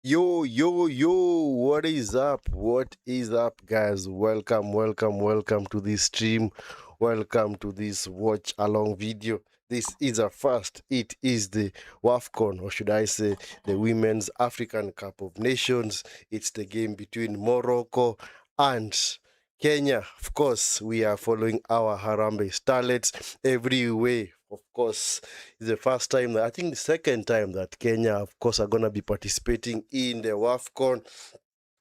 Yo, what is up? What is up, guys? Welcome to this stream. Welcome to this watch along video. This is a first. It is the WAFCON, or should I say, the Women's African Cup of Nations. It's the game between Morocco and Kenya. Of course, we are following our Harambee Starlets every way. Of course, it's the first time, I think the second time that Kenya, of course, are going to be participating in the WAFCON.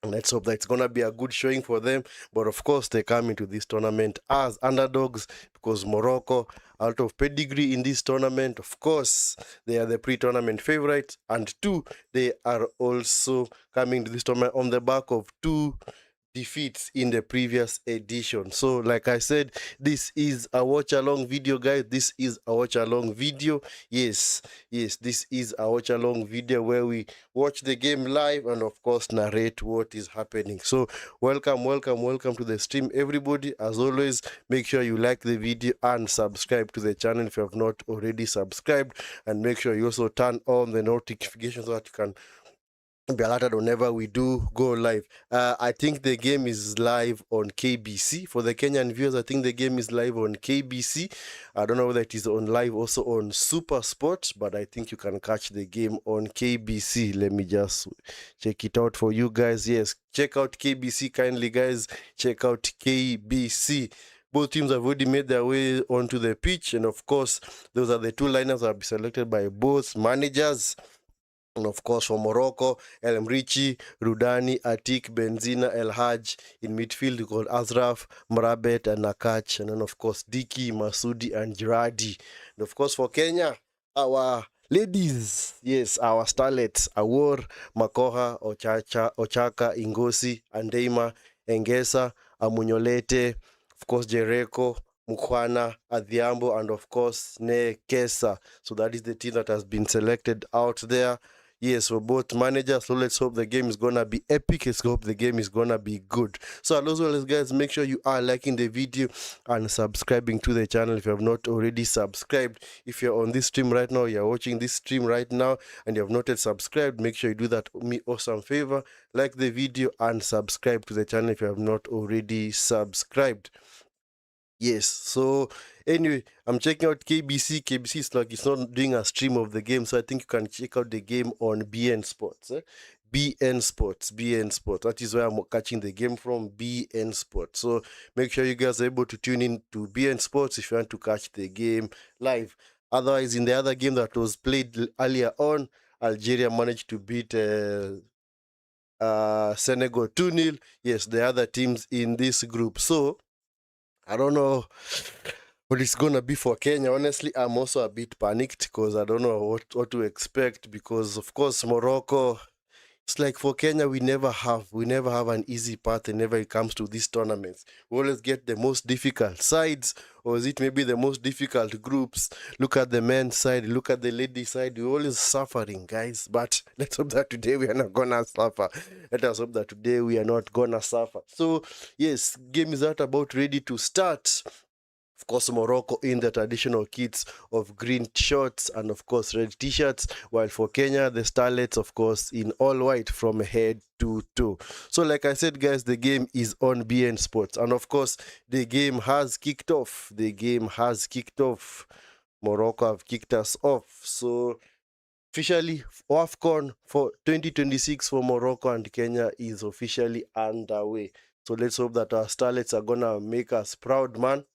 And let's hope that it's going to be a good showing for them. But of course, they come into this tournament as underdogs because Morocco, out of pedigree in this tournament, of course, they are the pre-tournament favorites. And two, they are also coming to this tournament on the back of two defeats in the previous edition. So like I said, this is a watch along video, guys. This is a watch along video. Yes, this is a watch along video where we watch the game live and of course narrate what is happening. So welcome to the stream, everybody. As always, make sure you like the video and subscribe to the channel if you have not already subscribed, and make sure you also turn on the notifications so that you can be alerted whenever we do go live. I think the game is live on KBC. For the Kenyan viewers, I think the game is live on KBC. I don't know whether it is on live also on Super Sports, but I think you can catch the game on KBC. Let me just check it out for you guys. Yes, check out KBC kindly, guys. Check out KBC. Both teams have already made their way onto the pitch, and of course, those are the two lineups that will be selected by both managers. And of course, for Morocco, El Mrichi, Rudani, Atik, Benzina, El Haj. In midfield, you got Azraf, Rabat, and Nakach. And then, of course, Diki, Masudi, and Girardi. And of course, for Kenya, our ladies, yes, our starlets, Awor, Makoha, Ochaka, Ingosi, Andeima, Engesa, Amunyolete, of course, Jereko, Mukwana, Adhiambo, and of course, Nekesa. So that is the team that has been selected out there. Yes, for both managers. So let's hope the game is gonna be epic. Let's hope the game is gonna be good. So as always, guys, make sure you are liking the video and subscribing to the channel if you have not already subscribed. If you're on this stream right now, you're watching this stream right now, and you have not yet subscribed, make sure you do that me awesome favor. Like the video and subscribe to the channel if you have not already subscribed. Yes, so anyway, I'm checking out KBC. KBC is like it's not doing a stream of the game, so I think you can check out the game on BN Sports. BN Sports. That is where I'm catching the game from, BN Sports. So make sure you guys are able to tune in to BN Sports if you want to catch the game live. Otherwise, in the other game that was played earlier on, Algeria managed to beat Senegal 2-0. Yes, the other teams in this group. So I don't know what it's gonna be for Kenya. Honestly, I'm also a bit panicked because I don't know what to expect, because of course Morocco, it's like for Kenya we never have an easy path whenever it comes to these tournaments. We always get the most difficult sides, or is it maybe the most difficult groups? Look at the men's side, look at the ladies side. We're always suffering, guys. But let's hope that today we are not gonna suffer. Let us hope that today we are not gonna suffer. So yes, game is about ready to start. Of course, Morocco in the traditional kits of green shorts and of course red t-shirts, while for Kenya, the Starlets, of course, in all white from head to toe. So like I said, guys, the game is on BN Sports, and of course the game has kicked off. Morocco have kicked us off. So officially, WAFCON for 2026 for Morocco and Kenya is officially underway. So let's hope that our Starlets are gonna make us proud, man.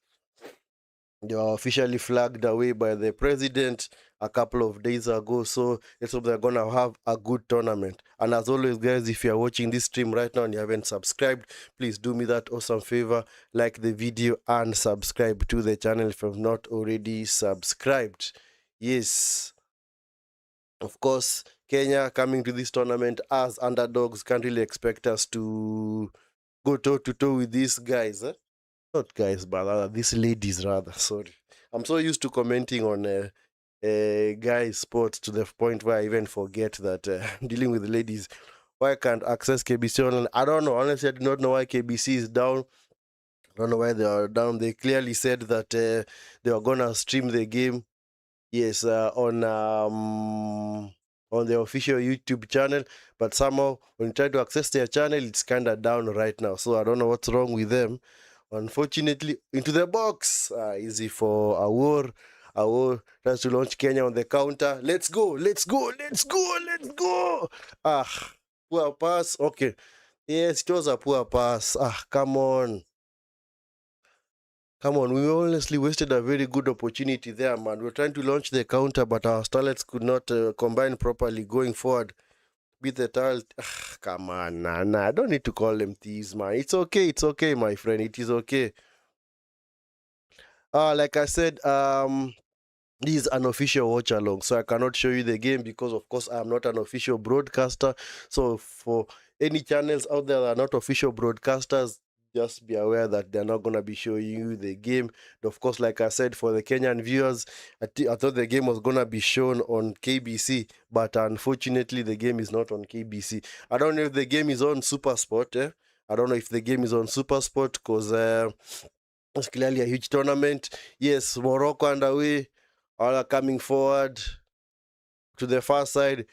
They were officially flagged away by the president a couple of days ago. So let's hope they're gonna have a good tournament. And as always, guys, if you're watching this stream right now and you haven't subscribed, please do me that awesome favor, like the video and subscribe to the channel if you've not already subscribed. Yes, of course, Kenya coming to this tournament as underdogs. Can't really expect us to go toe to toe with these guys. Not guys, but these ladies rather. Sorry, I'm so used to commenting on guys' sports to the point where I even forget that dealing with ladies. Why can't access KBC online? I don't know. Honestly, I do not know why KBC is down. I don't know why they are down. They clearly said that they were gonna stream the game. Yes, on the official YouTube channel, but somehow when you try to access their channel, it's kind of down right now. So I don't know what's wrong with them. Unfortunately, into the box. Easy for Awor. Awor tries to launch Kenya on the counter. Let's go, let's go, let's go, let's go. Poor pass. Okay. Yes, it was a poor pass. Come on. Come on, we honestly wasted a very good opportunity there, man. We're trying to launch the counter, but our starlets could not combine properly going forward. Beat the tile. Come on, nah. I don't need to call them thieves, man. It's okay, my friend. It is okay. Like I said, this is an official watch along, so I cannot show you the game because, of course, I am not an official broadcaster. So, for any channels out there that are not official broadcasters, just be aware that they're not going to be showing you the game. And of course, like I said, for the Kenyan viewers, I thought the game was going to be shown on KBC, but unfortunately, the game is not on KBC. I don't know if the game is on Supersport. I don't know if the game is on Supersport because it's clearly a huge tournament. Yes, Morocco underway. All are coming forward to the far side.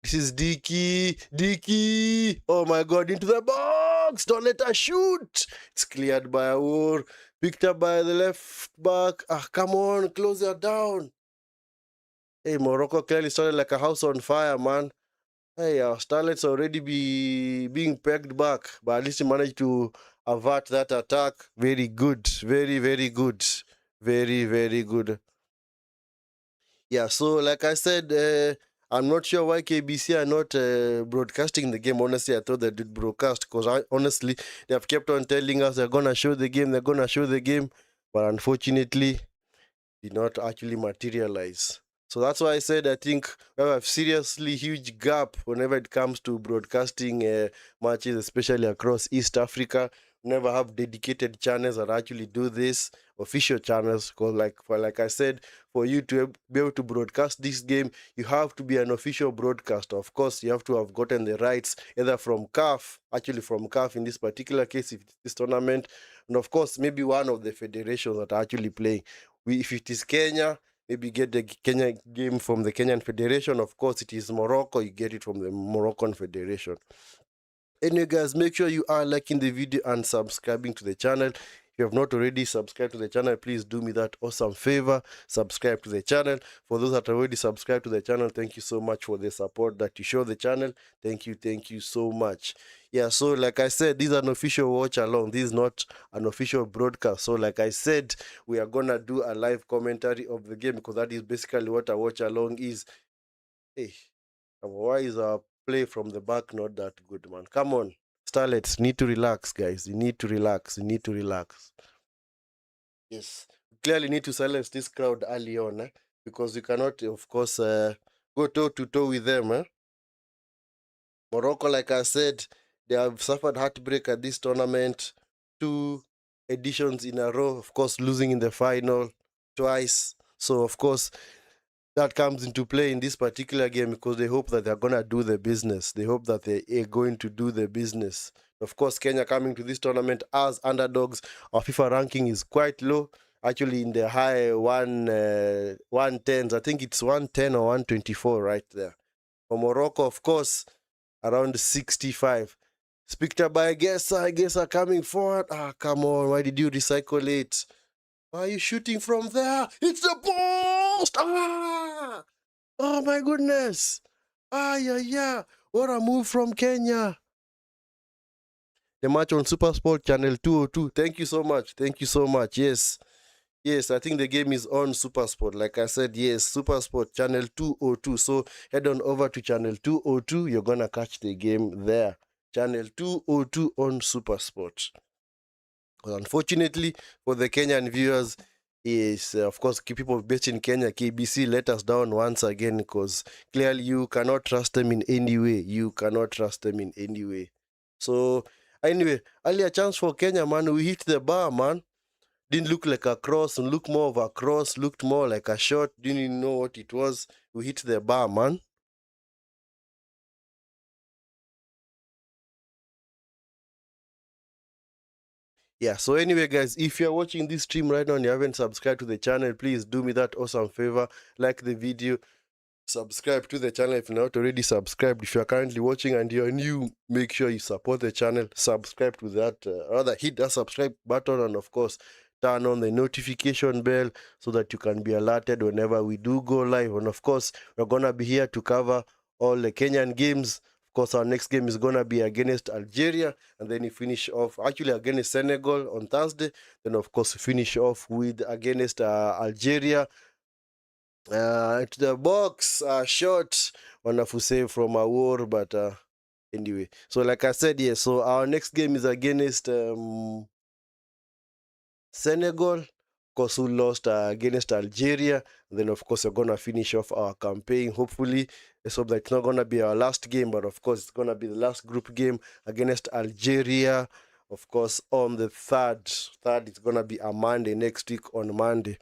This is Dicky. Dicky. Oh my God, into the box. Don't let her shoot. It's cleared by Aur. Picked up by the left back. Come on, close her down. Hey, Morocco clearly started like a house on fire, man. Hey, our starlets already being pegged back, but at least he managed to avert that attack. Very good. Very, very good. Very, very good. Yeah, so like I said, I'm not sure why KBC are not broadcasting the game. Honestly, I thought they did broadcast because honestly, they have kept on telling us they're going to show the game, they're going to show the game. But unfortunately, did not actually materialize. So that's why I said I think we have a seriously huge gap whenever it comes to broadcasting matches, especially across East Africa. We never have dedicated channels that actually do this, official channels. Because like I said, for you to be able to broadcast this game, you have to be an official broadcaster. Of course, you have to have gotten the rights either from CAF, actually from CAF in this particular case, if it's this tournament, and of course maybe one of the federations that are actually playing. If it is Kenya, maybe get the Kenya game from the Kenyan Federation. Of course, it is Morocco, you get it from the Moroccan Federation. Anyway, guys, make sure you are liking the video and subscribing to the channel. If you have not already subscribed to the channel, please do me that awesome favor. Subscribe to the channel. For those that already subscribed to the channel, thank you so much for the support that you show the channel. Thank you so much. Yeah, so like I said, this is an official watch along. This is not an official broadcast. So like I said, we are gonna do a live commentary of the game because that is basically what a watch along is. Hey, why is our play from the back not that good, man? Come on. Starlets, need to relax, guys. You need to relax. You need to relax. Yes. We clearly need to silence this crowd early on, because you cannot, of course, go toe to toe with them. Morocco, like I said, they have suffered heartbreak at this tournament. 2 editions in a row, of course, losing in the final twice. So, of course, that comes into play in this particular game because they hope that they're going to do the business. They hope that they are going to do the business. Of course, Kenya coming to this tournament as underdogs. Our FIFA ranking is quite low, actually in the high 110s. I think it's 110 or 124 right there. For Morocco, of course, around 65. Picked up by Gessa coming forward. Come on, why did you recycle it? Why are you shooting from there? It's the post! Oh my goodness! Yeah. What a move from Kenya. The match on Supersport Channel 202. Thank you so much. Thank you so much. Yes. Yes, I think the game is on Supersport. Like I said, yes, Supersport Channel 202. So head on over to Channel 202. You're going to catch the game there. Channel 202 on Supersport. Well, unfortunately, for the Kenyan viewers, is of course people based in Kenya, KBC let us down once again because clearly you cannot trust them in any way. You cannot trust them in any way. So anyway, earlier chance for Kenya, man. We hit the bar, man. Didn't look like a cross, and looked more of a cross, looked more like a shot. Didn't even know what it was. We hit the bar, man. Yeah, so anyway, guys, if you're watching this stream right now and you haven't subscribed to the channel, please do me that awesome favor. Like the video, subscribe to the channel if you're not already subscribed. If you're currently watching and you're new, make sure you support the channel. Subscribe to that, rather hit that subscribe button, and of course turn on the notification bell so that you can be alerted whenever we do go live. And of course, we're gonna be here to cover all the Kenyan games. Of course, our next game is gonna be against Algeria, and then you finish off actually against Senegal on Thursday. Then of course, finish off with against Algeria. To the box, shot, wonderful save from Awor, but anyway. So like I said, yeah, so our next game is against Senegal. Of course, who lost against Algeria. And then of course we're gonna finish off our campaign. Hopefully, let's hope that it's not gonna be our last game, but of course it's gonna be the last group game against Algeria. Of course, on the third, it's gonna be a Monday, next week on Monday.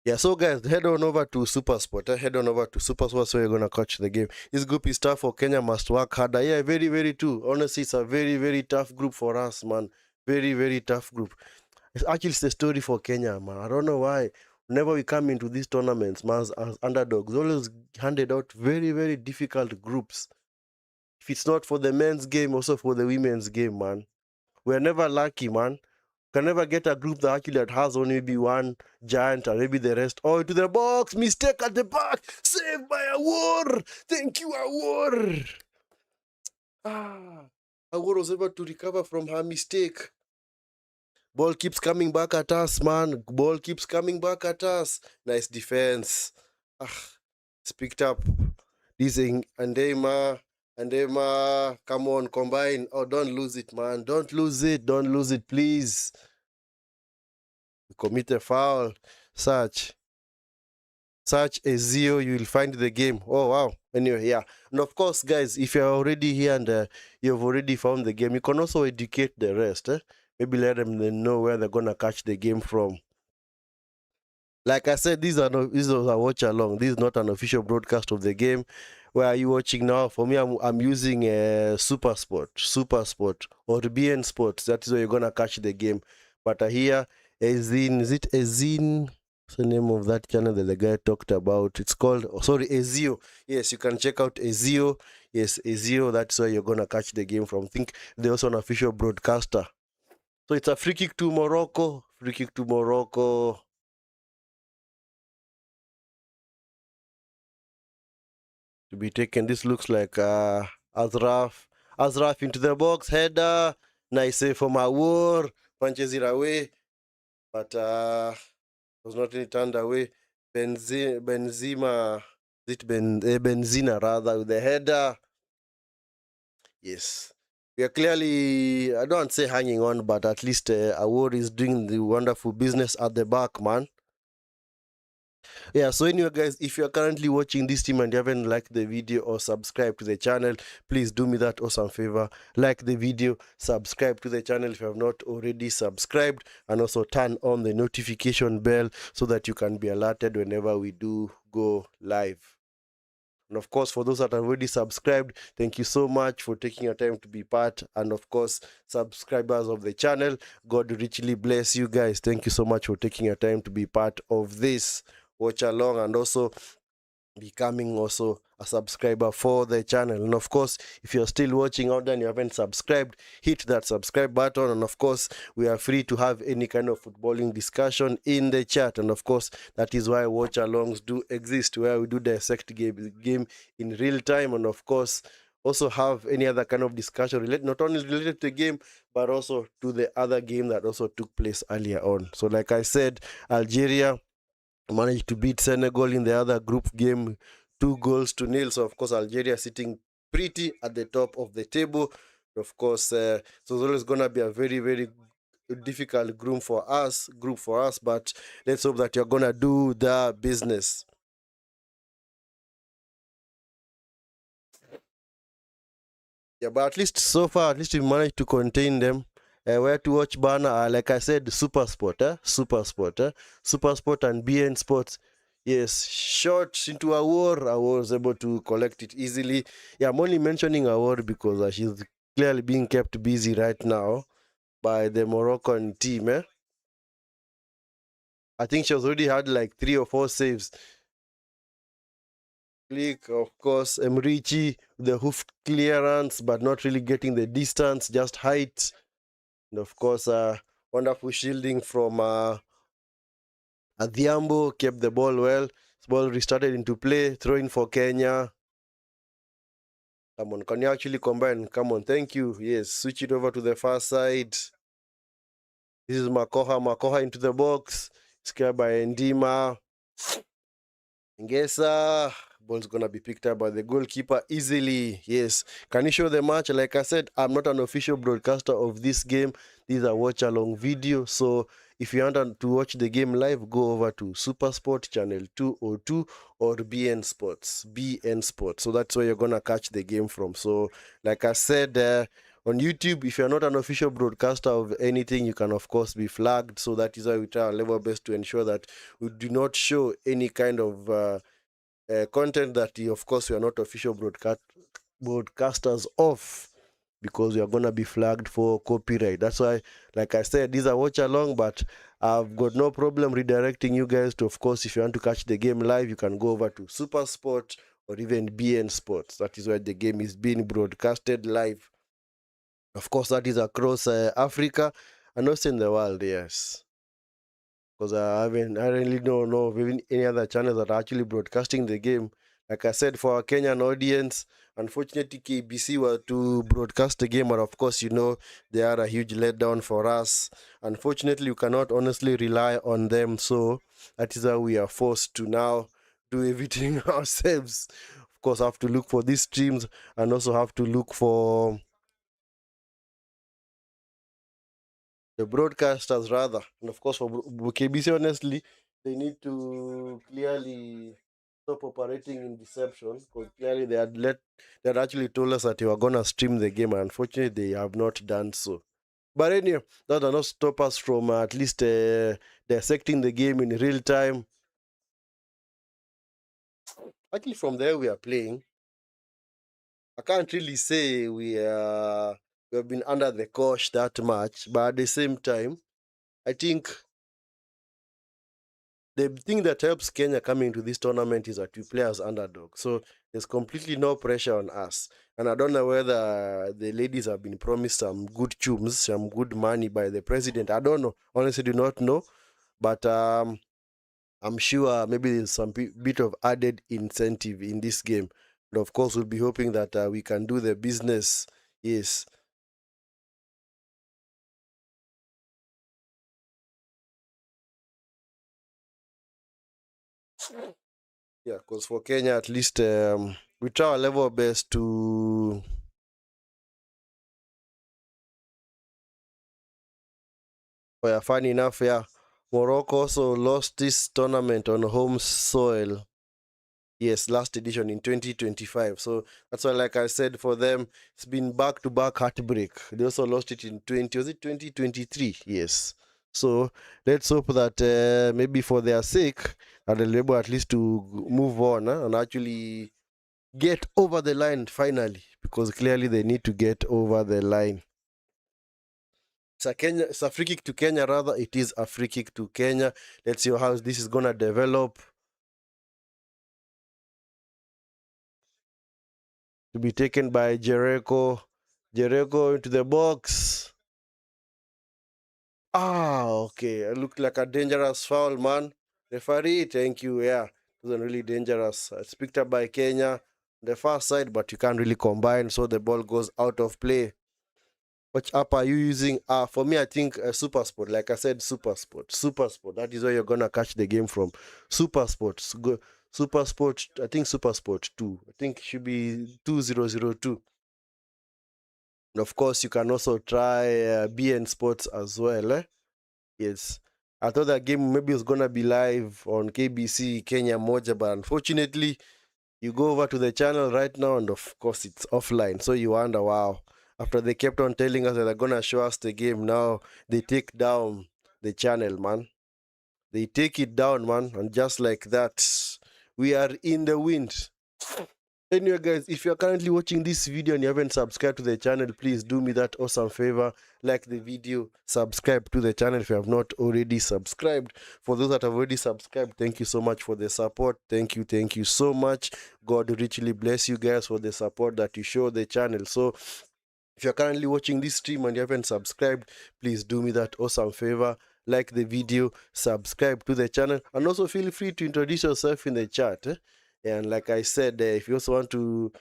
Yeah, so guys, head on over to Supersport. Head on over to Supersport so you're gonna catch the game. This group is tough for Kenya, must work harder. Yeah, very, very true. Honestly, it's a very, very tough group for us, man. Very, very tough group. It's the story for Kenya, man. I don't know why. Whenever we come into these tournaments, man, as underdogs, always handed out very, very difficult groups. If it's not for the men's game, also for the women's game, man. We're never lucky, man. Can never get a group that actually that has only maybe one giant and maybe the rest. Oh, into the box, mistake at the back, saved by Awor. Thank you, Awor. Awor was able to recover from her mistake. Ball keeps coming back at us, man. Ball keeps coming back at us. Nice defense. It's picked up. This Andema, come on, combine. Oh, don't lose it, man. Don't lose it, please. Commit a foul. Search a zero, you will find the game. Oh wow. Anyway, yeah. And of course, guys, if you're already here and you've already found the game, you can also educate the rest. Maybe let them know where they're gonna catch the game from. Like I said, this is a watch along. This is not an official broadcast of the game. Where are you watching now? For me, I'm using Supersport or BN Sports. That is where you're gonna catch the game. But here, Ezin, is it Ezin? What's the name of that channel that the guy talked about? It's called, Ezio. Yes, you can check out Ezio. Yes, Ezio. That's where you're gonna catch the game from. I think they're also an official broadcaster. So it's a free kick to Morocco. Free kick to Morocco. To be taken. This looks like Azraf into the box, header, nice save from Awor, punches it away, but was not really turned away. Benzema, Benzina rather, with the header. Yes, we are clearly, I don't say hanging on, but at least Awor is doing the wonderful business at the back, man. Yeah, so anyway guys, if you're currently watching this team and you haven't liked the video or subscribed to the channel, please do me that awesome favor, like the video, subscribe to the channel if you have not already subscribed, and also turn on the notification bell so that you can be alerted whenever we do go live. And of course, for those that have already subscribed, thank you so much for taking your time to be part. And of course, subscribers of the channel, God richly bless you guys. Thank you so much for taking your time to be part of this watch along, and also becoming also a subscriber for the channel. And of course, if you're still watching out there and you haven't subscribed, hit that subscribe button. And of course, we are free to have any kind of footballing discussion in the chat. And of course, that is why watch alongs do exist, where we do dissect game in real time, and of course also have any other kind of discussion related, not only related to the game, but also to the other game that also took place earlier on. So like I said, Algeria managed to beat Senegal in the other group game 2-0. So of course Algeria sitting pretty at the top of the table. Of course, so it's always gonna be a very, very difficult group for us. But let's hope that you're gonna do the business. Yeah, but at least so far, at least we managed to contain them. Where to watch banner, like I said, Supersport, Supersport and BN Sports. Yes, shot into Awor. I was able to collect it easily. Yeah, I'm only mentioning Awor because she's clearly being kept busy right now by the Moroccan team. I think she has already had like 3 or 4 saves. Click, of course, Emrichi, the hoof clearance, but not really getting the distance, just height. And of course, wonderful shielding from Adhiambo, kept the ball well. This ball restarted into play, throwing for Kenya. Come on, can you actually combine? Come on, thank you. Yes, switch it over to the far side. This is Makoha. Makoha into the box. Scared by Ndima. Ngesa. Ball's gonna be picked up by the goalkeeper easily. Yes. Can you show the match? Like I said, I'm not an official broadcaster of this game. These are watch along video. So if you want to watch the game live, go over to Supersport channel 202 or BN Sports. BN Sports. So that's where you're gonna catch the game from. So like I said, on YouTube, if you're not an official broadcaster of anything, you can of course be flagged. So that is why we try our level best to ensure that we do not show any kind of content that, of course, we are not official broadcasters of, because we are going to be flagged for copyright. That's why, like I said, these are watch along, but I've got no problem redirecting you guys to, of course, if you want to catch the game live, you can go over to Super Sport or even BN Sports. That is where the game is being broadcasted live. Of course, that is across Africa and also in the world, yes. Because I really don't know of even any other channels that are actually broadcasting the game. Like I said, for our Kenyan audience, unfortunately, KBC were to broadcast the game, but of course, they are a huge letdown for us. Unfortunately, you cannot honestly rely on them, so that is how we are forced to now do everything ourselves. Of course, have to look for these streams and also have to look for the broadcasters rather, and of course for KBC, honestly, they need to clearly stop operating in deception, because clearly they had actually told us that they were gonna stream the game, and unfortunately they have not done so. But anyway, that does not stop us from at least dissecting the game in real time. Actually, from there we are playing, I can't really say we have been under the cosh that much, but at the same time, I think the thing that helps Kenya coming to this tournament is that we play as underdogs. So there's completely no pressure on us. And I don't know whether the ladies have been promised some good chums, some good money by the president. I don't know. Honestly, do not know. But I'm sure maybe there's some bit of added incentive in this game. But of course, we'll be hoping that we can do the business. Yes. Yeah, because for Kenya, at least we try our level best to. Oh, yeah, funny enough, yeah. Morocco also lost this tournament on home soil. Yes, last edition in 2025. So that's why, like I said, for them, it's been back-to-back heartbreak. They also lost it in was it 2023? Yes. So let's hope that maybe for their sake, that they'll be able at least to move on and actually get over the line finally, because clearly they need to get over the line. It's a free kick to Kenya, rather. It is a free kick to Kenya. Let's see how this is gonna develop. To be taken by Jericho. Jericho into the box. Okay. It looked like a dangerous foul, man. Referee, thank you. Yeah, it wasn't really dangerous. It's picked up by Kenya, the far side, but you can't really combine, so the ball goes out of play. Which app are you using? For me, I think Super Sport. Like I said, Super Sport. Super Sport. That is where you're gonna catch the game from. Super Sports. Go. Super Sport. I think Super Sport 2. I think it should be 2002. And of course, you can also try BN Sports as well. Yes. I thought that game maybe was gonna be live on KBC Kenya Moja, but unfortunately, you go over to the channel right now, and of course, it's offline. So you wonder, wow. After they kept on telling us that they're gonna show us the game, now they take down the channel, man. They take it down, man, and just like that, we are in the wind. Anyway, guys, if you're currently watching this video and you haven't subscribed to the channel, please do me that awesome favor. Like the video, subscribe to the channel if you have not already subscribed. For those that have already subscribed, thank you so much for the support. Thank you so much. God richly bless you guys for the support that you show the channel. So if you're currently watching this stream and you haven't subscribed, please do me that awesome favor. Like the video, subscribe to the channel, and also feel free to introduce yourself in the chat. And like I said, if you also want to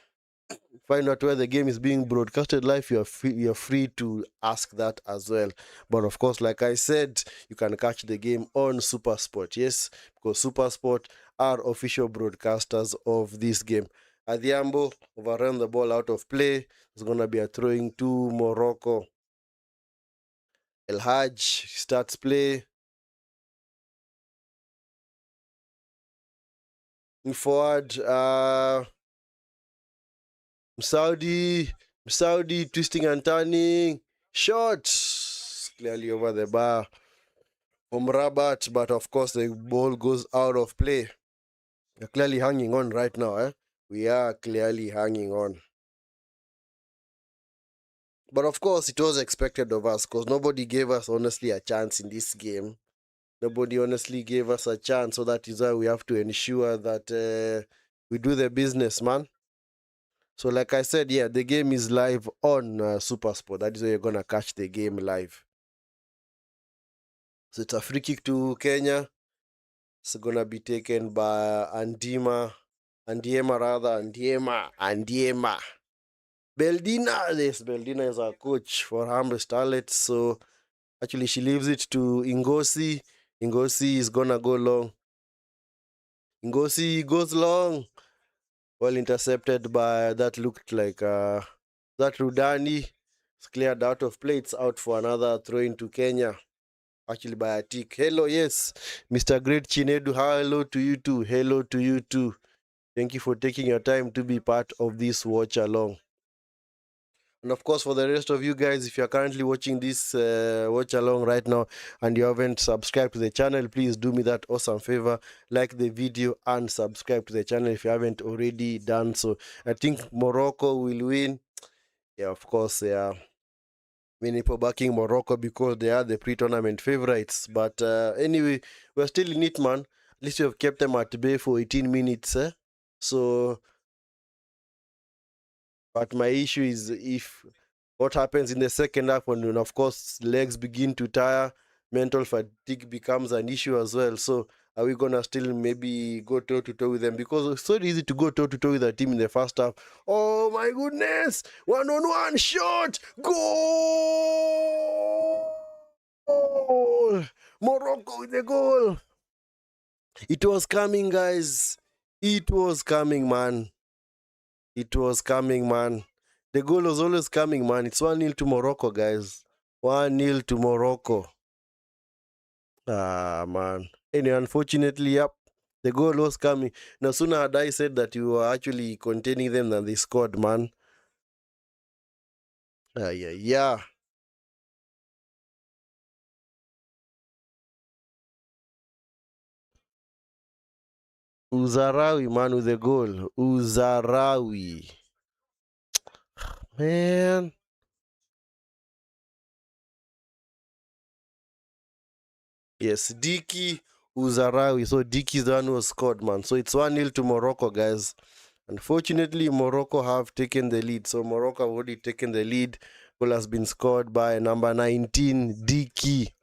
find out where the game is being broadcasted live, you're free to ask that as well. But of course, like I said, you can catch the game on SuperSport. Yes, because SuperSport are official broadcasters of this game. Adhiambo overran the ball out of play. It's gonna be a throwing to Morocco. El Haj starts play. Forward, Saudi twisting and turning. Shot clearly over the bar from Rabat, but of course the ball goes out of play. We're clearly hanging on right now, eh? We are clearly hanging on. But of course it was expected of us because nobody gave us honestly a chance in this game. Nobody honestly gave us a chance, so that is why we have to ensure that we do the business, man. So like I said, yeah, the game is live on SuperSport. That is where you're going to catch the game live. So it's a free kick to Kenya. It's going to be taken by Andiema Beldina. Yes, Beldina is our coach for Harambee Starlets. So actually she leaves it to Ngosi. Ngosi is going to go long. Ngosi goes long. Well intercepted by, that looked like that Rudani. It's cleared out of play. It's out for another throw into Kenya. Actually by a tick. Hello, yes. Mr. Great Chinedu, hello to you too. Hello to you too. Thank you for taking your time to be part of this watch along. And of course, for the rest of you guys, if you're currently watching this watch along right now and you haven't subscribed to the channel, please do me that awesome favor. Like the video and subscribe to the channel if you haven't already done so. I think Morocco will win. Yeah, of course, yeah. Many people backing Morocco because they are the pre-tournament favorites. But anyway, we're still in it, man. At least we have kept them at bay for 18 minutes. So, but my issue is if what happens in the second half when of course legs begin to tire, mental fatigue becomes an issue as well. So are we gonna still maybe go toe to toe with them? Because it's so easy to go toe to toe with a team in the first half. Oh my goodness! 1-on-1 shot! Goal! Morocco with the goal! It was coming, guys. It was coming, man. It was coming, man. The goal was always coming, man. It's 1-0 to Morocco, guys. 1-0 to Morocco. Ah, man. Anyway, unfortunately, yep, the goal was coming. No sooner had I said that you were actually containing them than they scored, man. Ah, yeah, yeah. Uzarawi, man, with the goal. Uzarawi. Man. Yes, Diki Uzarawi. So Diki is the one who scored, man. So it's 1-0 to Morocco, guys. Unfortunately, Morocco have taken the lead. So Morocco have already taken the lead. Goal has been scored by number 19, Diki.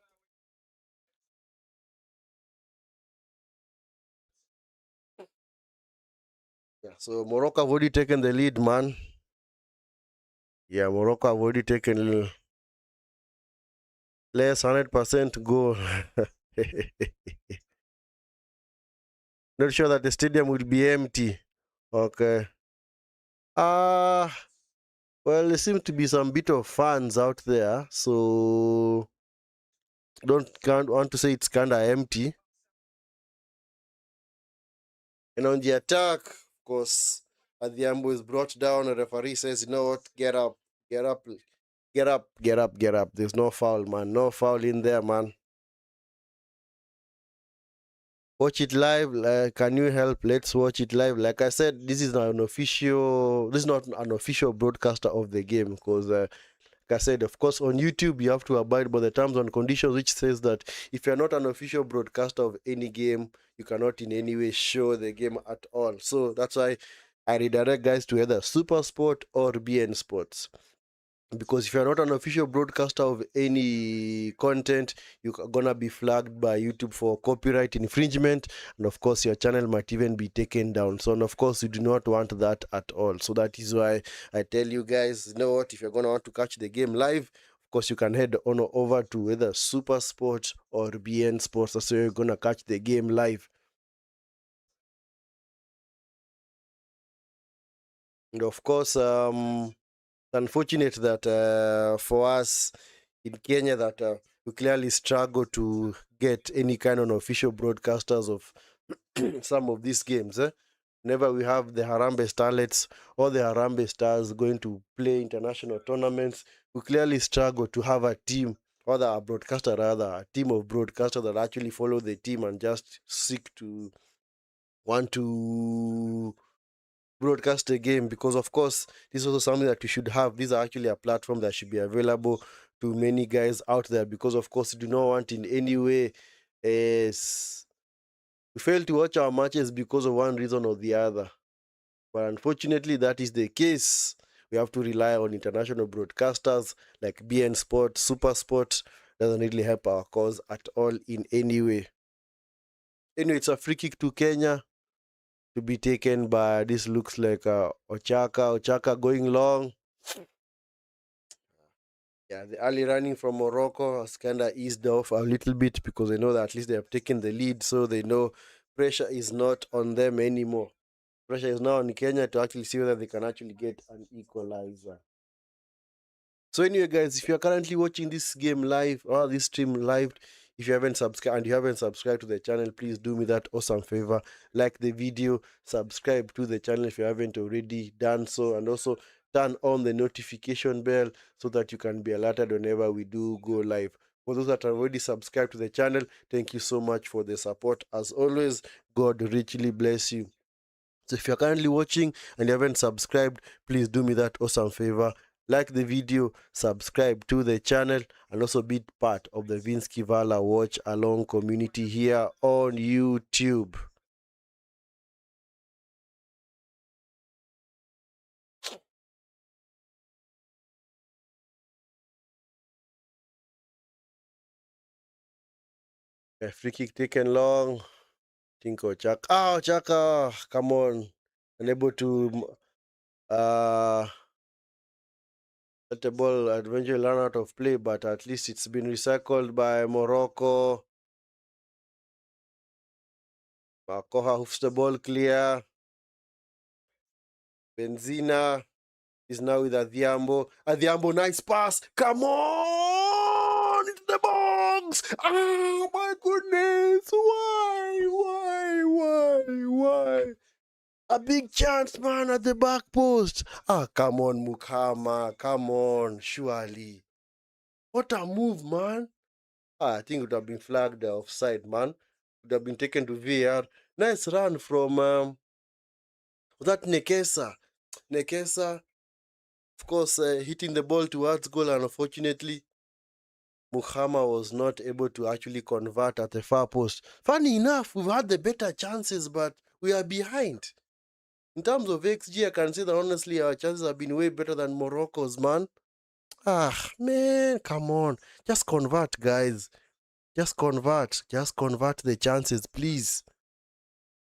Yeah, so Morocco have already taken the lead, man. Yeah, Morocco have already taken less 100% goal. Not sure that the stadium will be empty. Okay. Well, there seems to be some bit of fans out there, so can't want to say it's kinda empty. And on the attack, of course, Adhiambo is brought down. A referee says, you know what, get up, get up, get up, get up, get up. There's no foul, man. No foul in there, man. Watch it live. Can you help? Let's watch it live. Like I said, this is not an official. This is not an official broadcaster of the game because, like I said, of course, on YouTube you have to abide by the terms and conditions, which says that if you're not an official broadcaster of any game, you cannot in any way show the game at all. So that's why I redirect guys to either Super Sport or BN Sports, because if you're not an official broadcaster of any content, you're gonna be flagged by YouTube for copyright infringement, and of course your channel might even be taken down. So, and of course, you do not want that at all. So that is why I tell you guys, you know what, if you're gonna want to catch the game live, of course you can head on over to either Super Sport or BN Sports. That's where you're gonna catch the game live. And of course, unfortunate that for us in Kenya that we clearly struggle to get any kind of official broadcasters of some of these games. Whenever we have the Harambee Starlets or the Harambee Stars going to play international tournaments, we clearly struggle to have a team, or a broadcaster rather, a team of broadcasters that actually follow the team and just seek to want to broadcast a game, because of course this is also something that we should have. These are actually a platform that should be available to many guys out there, because of course we do not want in any way we fail to watch our matches because of one reason or the other. But unfortunately that is the case. We have to rely on international broadcasters like BN Sport, Super Sport. Doesn't really help our cause at all in any way. Anyway, it's a free kick to Kenya to be taken by, this looks like Ochaka going long. Yeah, the early running from Morocco has kind of eased off a little bit, because they know that at least they have taken the lead, so they know pressure is not on them anymore. Pressure is now on Kenya to actually see whether they can actually get an equalizer. So anyway, guys, if you're currently watching this game live or this stream live, if you haven't subscribed and you haven't subscribed to the channel, please do me that awesome favor. Like the video, subscribe to the channel if you haven't already done so, and also turn on the notification bell so that you can be alerted whenever we do go live. For those that are already subscribed to the channel, thank you so much for the support. As always, God richly bless you. So if you're currently watching and you haven't subscribed, please do me that awesome favor. Like the video, subscribe to the channel, and also be part of the Vinskey Valor Watch Along community here on YouTube. A free kick taken long. Tinko Chaka. Oh, Chaka, come on. Unable to let the ball eventually run out of play, but at least it's been recycled by Morocco. Makoha hoofs the ball clear. Benzina is now with Adhiambo. Adhiambo, nice pass. Come on! Into the box! Oh my goodness! Why? A big chance, man, at the back post. Ah, come on, Mukama. Come on, surely. What a move, man. I think it would have been flagged offside, man. It would have been taken to VAR. Nice run from that Nekesa. Nekesa, of course, hitting the ball towards goal, and unfortunately, Muhammad was not able to actually convert at the far post. Funny enough, we've had the better chances, but we are behind. In terms of XG, I can say that honestly, our chances have been way better than Morocco's, man. Ah, man, come on. Just convert, guys. Just convert. Just convert the chances, please.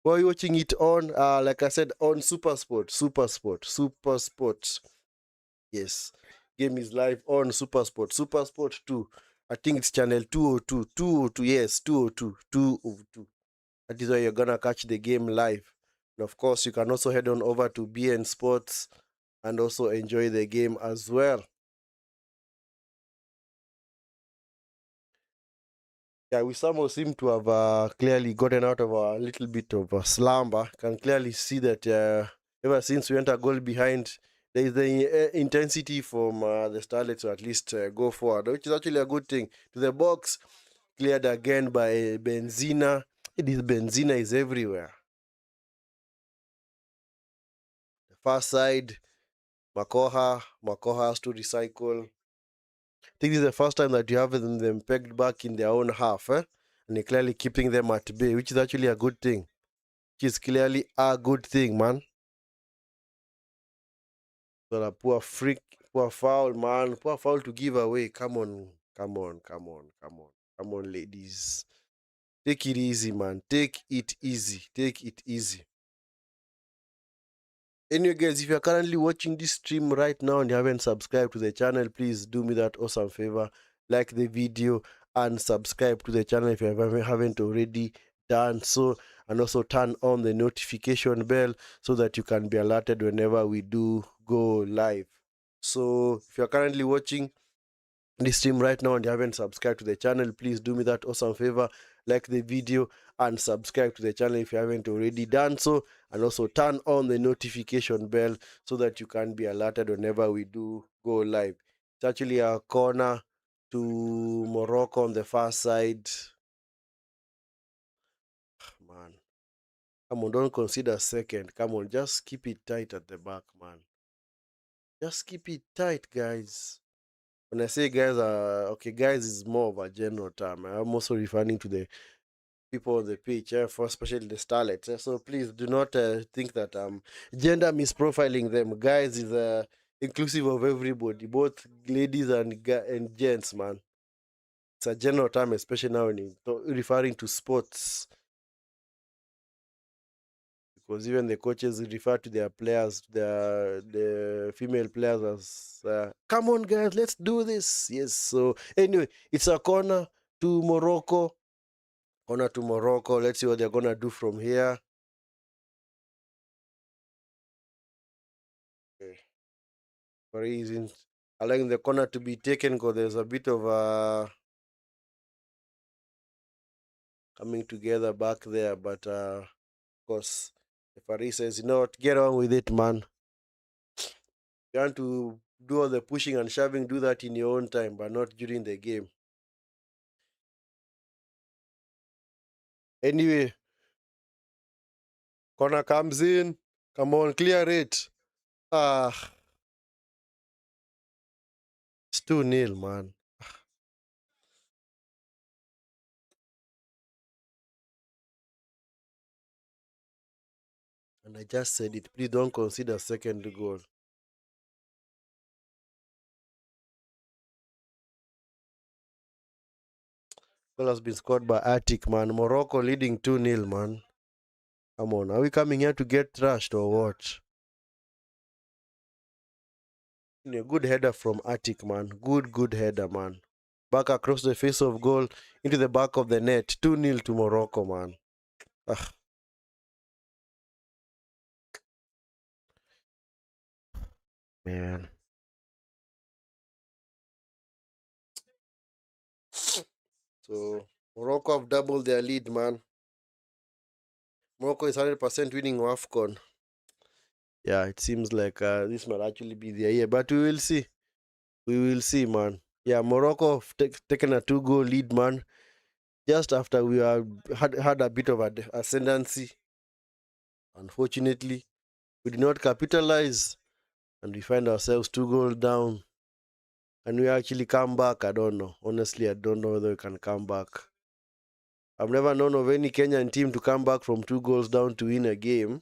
While you're watching it on, like I said, on Super Sport. Yes. Game is live on Super Sport 2. I think it's channel 202. 202, yes, 202. 202. That is why you're gonna catch the game live. And of course, you can also head on over to BN Sports and also enjoy the game as well. Yeah, we somehow seem to have clearly gotten out of a little bit of a slumber. Can clearly see that ever since we went a goal behind, there is the intensity from the Starlets to at least go forward, which is actually a good thing. To the box, cleared again by Benzina. This benzina is everywhere. The far side, Makoha has to recycle. I think this is the first time that you have them pegged back in their own half, eh? And you're clearly keeping them at bay, which is actually a good thing. Which is clearly a good thing, man. So a poor freak, poor foul, man. Poor foul to give away. Come on, come on, come on, come on. Come on, ladies. Take it easy, man. Take it easy. Take it easy. Anyway, guys, if you're currently watching this stream right now and you haven't subscribed to the channel, please do me that awesome favor. Like the video and subscribe to the channel if you haven't already done so. And also turn on the notification bell so that you can be alerted whenever we do go live. So if you're currently watching this stream right now and you haven't subscribed to the channel, please do me that awesome favor, like the video and subscribe to the channel if you haven't already done so, and also turn on the notification bell so that you can be alerted whenever we do go live. It's actually a corner to Morocco on the far side. Man, come on, don't consider second. Come on, just keep it tight at the back, man. Just keep it tight, guys. When I say guys, okay, guys is more of a general term. I'm also referring to the people on the pitch, for especially the starlets. So please do not think that gender misprofiling them. Guys is inclusive of everybody, both ladies and gents, man. It's a general term, especially now when referring to sports, because even the coaches refer to their players, the female players as "Come on, guys, let's do this." Yes. So anyway, it's a corner to Morocco. Corner to Morocco. Let's see what they're gonna do from here. Okay. Very easy. Allowing the corner to be taken because there's a bit of coming together back there, but of course, the referee says, "You know what? Get on with it, man. You want to do all the pushing and shoving, do that in your own time, but not during the game." Anyway, corner comes in. Come on, clear it. Ah, it's 2-0, man. And I just said it. Please don't consider second goal. Goal has been scored by Attic, man. Morocco leading 2-0, man. Come on, are we coming here to get trashed or what? A good header from Attic, man. Good header, man. Back across the face of goal into the back of the net. 2-0 to Morocco, man. Ah, man. So, Morocco have doubled their lead, man. Morocco is 100% winning WAFCON. Yeah, it seems like this might actually be their year, but we will see. We will see, man. Yeah, Morocco have taken a 2-goal lead, man. Just after we had a bit of ascendancy. Unfortunately, we did not capitalize and we find ourselves 2 goals down. And we actually come back. I don't know. Honestly, I don't know whether we can come back. I've never known of any Kenyan team to come back from 2 goals down to win a game.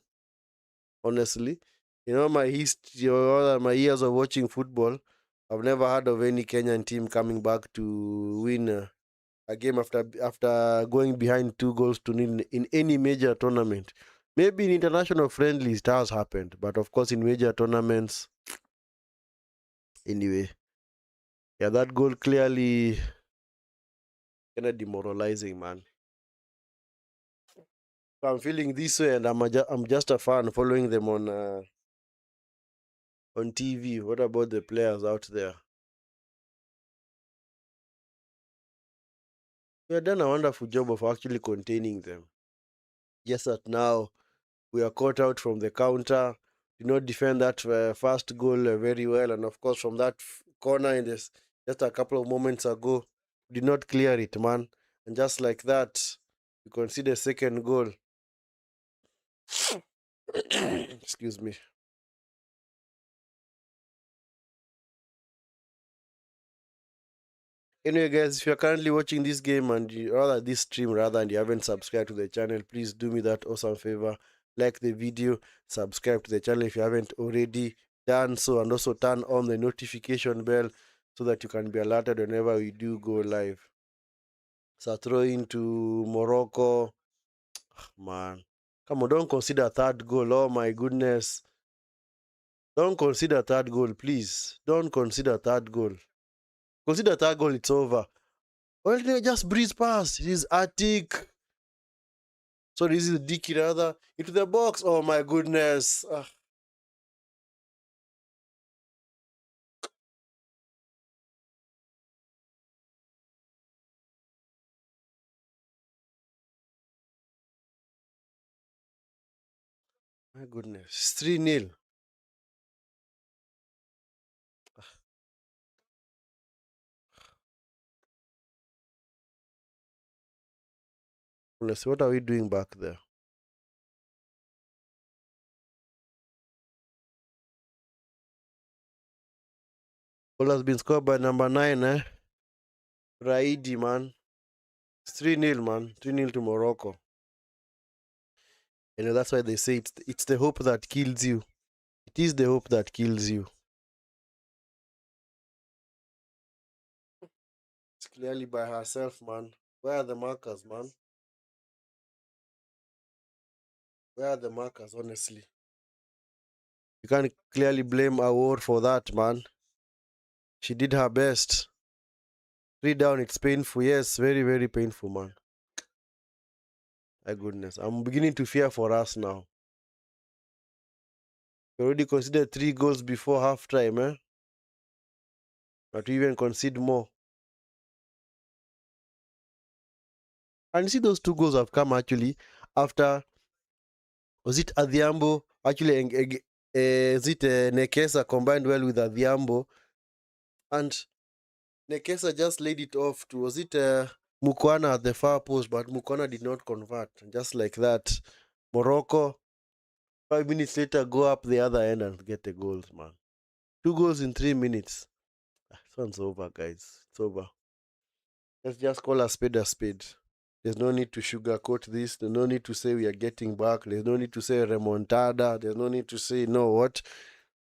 Honestly, my history or my years of watching football, I've never heard of any Kenyan team coming back to win a game after going behind 2 goals to nil in any major tournament. Maybe in international friendlies it has happened, but of course in major tournaments, anyway. Yeah, that goal clearly kind of demoralizing, man. So I'm feeling this way, and I'm just a fan following them on TV. What about the players out there? We have done a wonderful job of actually containing them. Just that now we are caught out from the counter. Did not defend that first goal very well, and of course from that corner in this just a couple of moments ago, did not clear it, man. And just like that, You concede a second goal. Excuse me. Anyway, guys, if you're currently watching this game and rather this stream rather and you haven't subscribed to the channel, please do me that awesome favor. Like the video, subscribe to the channel if you haven't already done so, and also turn on the notification bell so that you can be alerted whenever we do go live. So throw into Morocco. Man. Come on, don't consider third goal. Oh my goodness. Don't consider third goal, please. Don't consider third goal. Consider third goal, it's over. Well, they just breeze past. This is Attic. So this is Dicky rather. Into the box. Oh my goodness. My goodness. 3-0. Let's see, what are we doing back there? Goal has been scored by number 9, Raidi, man. It's 3-0, man. 3-0 to Morocco. You know, that's why they say it's the hope that kills you. It is the hope that kills you. It's clearly by herself, man. Where are the markers, man? Where are the markers, honestly? You can't clearly blame Awar for that, man. She did her best. 3 down, it's painful. Yes, very, very painful, man. My goodness. I'm beginning to fear for us now. We already considered 3 goals before halftime, But we even concede more. And you see, those 2 goals have come actually after, was it Adhiambo? Actually, is it Nekesa combined well with Adhiambo? And Nekesa just laid it off to, was it Mukwana at the far post, but Mukwana did not convert. Just like that, Morocco, 5 minutes later, go up the other end and get the goals, man. 2 goals in 3 minutes. This one's over, guys. It's over. Let's just call a spade a spade. There's no need to sugarcoat this. There's no need to say we are getting back. There's no need to say remontada. There's no need to say, no, what?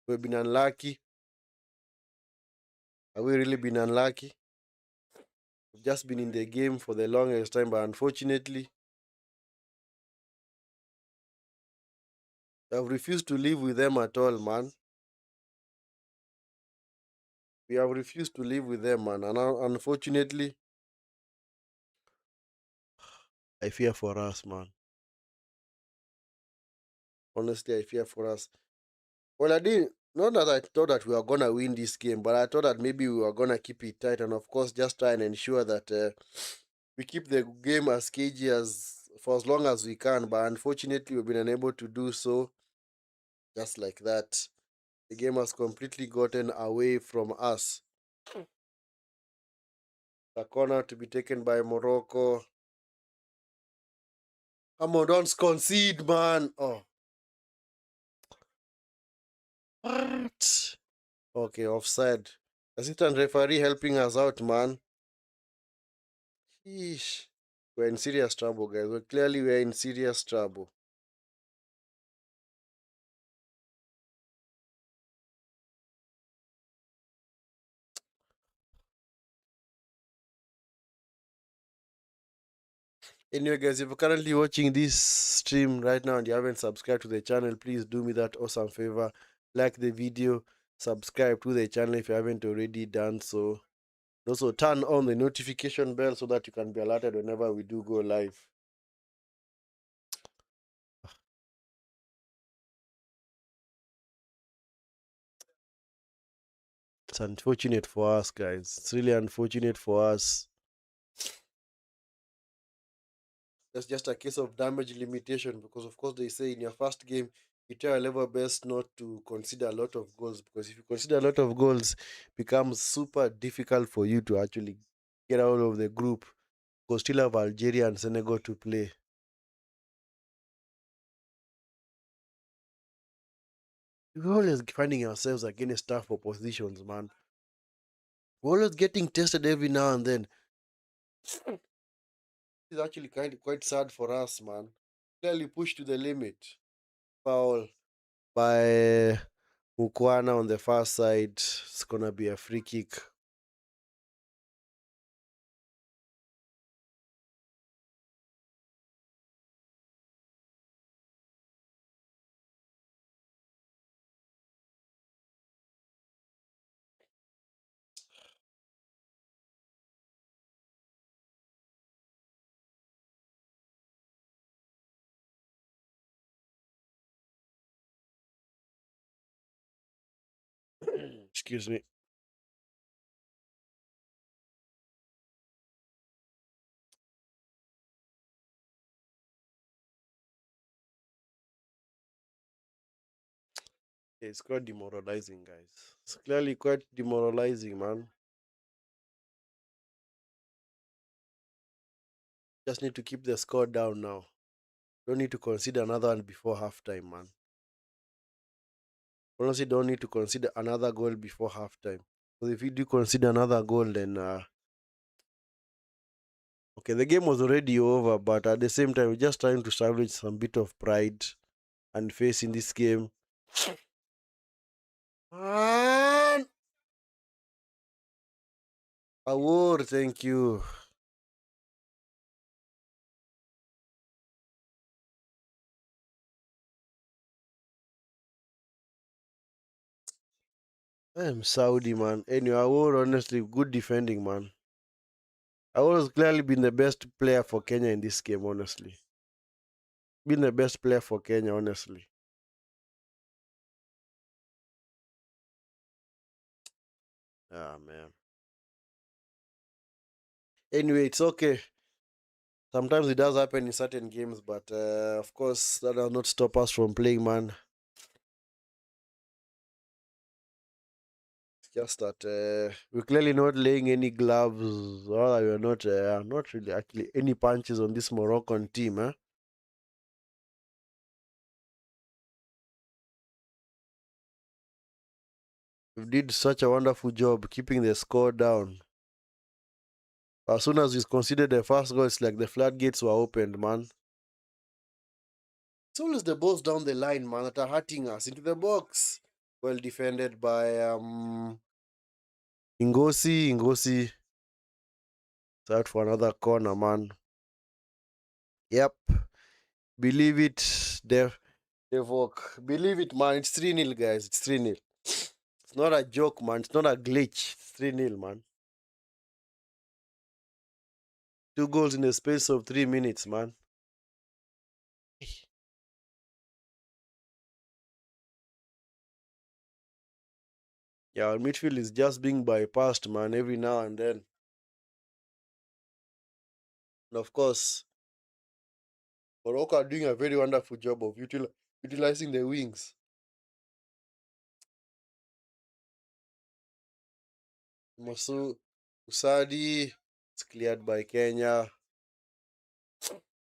We've been unlucky. Have we really been unlucky? We've just been in the game for the longest time, but unfortunately, we have refused to live with them at all, man. We have refused to live with them, man. And unfortunately, I fear for us, man. Honestly, I fear for us. Well, I didn't. Not that I thought that we were gonna win this game, but I thought that maybe we were gonna keep it tight, and of course, just try and ensure that we keep the game as cagey as for as long as we can. But unfortunately, we've been unable to do so. Just like that, the game has completely gotten away from us. The corner to be taken by Morocco. Come on, don't concede, man. Oh, what? Okay, offside. Assistant referee helping us out, man. Sheesh. We're in serious trouble, guys. We're in serious trouble. Anyway, guys, if you're currently watching this stream right now and you haven't subscribed to the channel, please do me that awesome favor. Like the video, subscribe to the channel if you haven't already done so. Also, turn on the notification bell so that you can be alerted whenever we do go live. It's unfortunate for us, guys. It's really unfortunate for us. That's just a case of damage limitation because, of course, they say in your first game, you try a level best not to consider a lot of goals because if you consider a lot of goals, it becomes super difficult for you to actually get out of the group. Because still have Algeria and Senegal to play. We're always finding ourselves against tough oppositions, man. We're always getting tested every now and then. It's actually quite sad for us, man. Clearly pushed to the limit. Foul by Mukwana on the far side. It's gonna be a free kick. Excuse me. It's quite demoralizing, guys. It's clearly quite demoralizing, man. Just need to keep the score down now. Don't need to consider another one before halftime, man. Honestly, don't need to consider another goal before halftime. Because if you do consider another goal, then okay, the game was already over, but at the same time, we're just trying to salvage some bit of pride and faith in this game. Man, award, thank you. I am Saudi, man. Anyway, award, honestly, good defending, man. Award has clearly been the best player for Kenya in this game, honestly. Been the best player for Kenya, honestly. Ah, man. Anyway, it's okay. Sometimes it does happen in certain games, but of course, that does not stop us from playing, man. It's just that we're clearly not laying any gloves, or we're not really actually any punches on this Moroccan team, eh? We did such a wonderful job keeping the score down. As soon as we conceded the first goal, it's like the floodgates were opened, man. It's always the balls down the line, man, that are hurting us into the box. Well defended by Ngosi. Ngosi out for another corner, man. Yep. Believe it, Devok. Believe it, man. It's 3-0, guys. It's 3-0. It's not a joke, man. It's not a glitch. It's 3-0, man. 2 goals in the space of 3 minutes, man. Yeah, our midfield is just being bypassed, man, every now and then. And of course, Morocco are doing a very wonderful job of utilizing the wings. Masu Usadi, it's cleared by Kenya.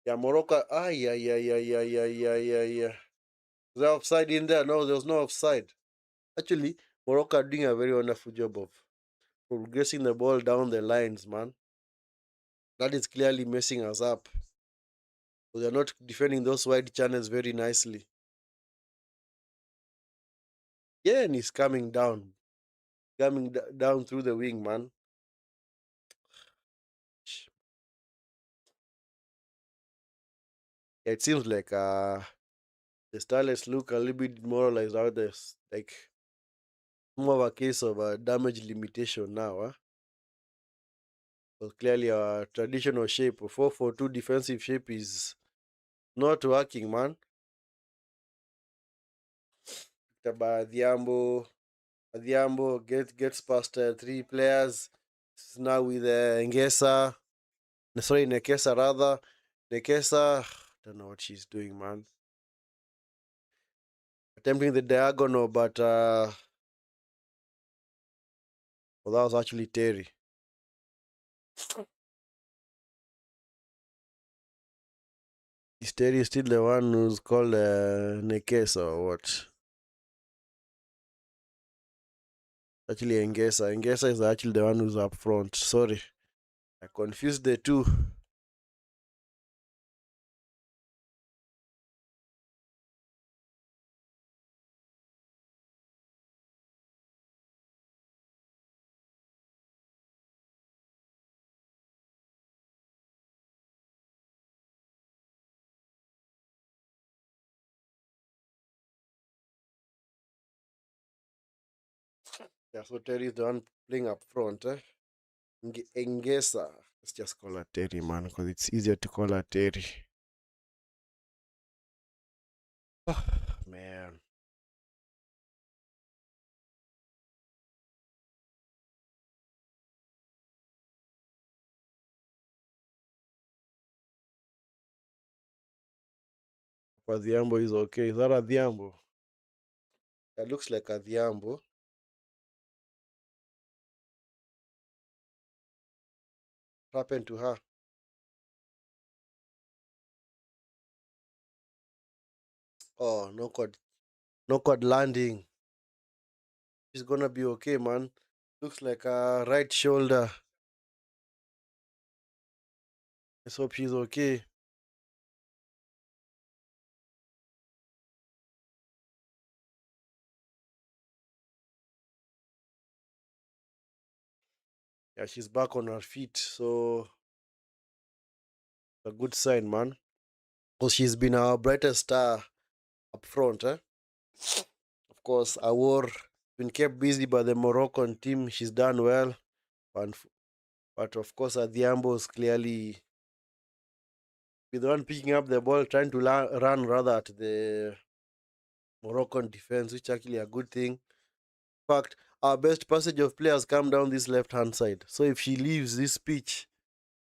Yeah, Morocco. Yeah, yeah, yeah, yeah, yeah, yeah, yeah, yeah. Is there offside in there? No, there was no offside. Actually, Morocco are doing a very wonderful job of progressing the ball down the lines, man. That is clearly messing us up. So they're not defending those wide channels very nicely. Yeah, and he's coming down through the wing, man. Yeah, it seems like the Starlets look a little bit demoralized out there. Like more of a case of a damage limitation now, huh? But clearly our traditional shape, 4-4-2 defensive shape is not working, man. Adhiambo, Adhiambo gets past 3 players. It's now with Ngesa. Sorry, Nekesa rather. Nekesa, don't know what she's doing, man. Attempting the diagonal, but well, that was actually Terry. Is Terry still the one who's called Nekesa or what? Actually, Engesa. Engesa is actually the one who's up front. Sorry, I confused the two. Yeah, so Terry is the one playing up front. Engesa. Let's just call her Terry, man, because it's easier to call her Terry. Man. Adhiambo is okay. Is that Adhiambo? That looks like Adhiambo. What happened to her? Oh, no code landing. She's gonna be okay, man. Looks like a right shoulder. Let's hope she's okay. Yeah, she's back on her feet, so a good sign, man. Because she's been our brightest star up front, eh? Of course, Awar been kept busy by the Moroccan team. She's done well, and but of course, Adhiambo's clearly be the one picking up the ball, trying to run rather at the Moroccan defense, which is actually a good thing. In fact, our best passage of players come down this left hand side. So if she leaves this pitch,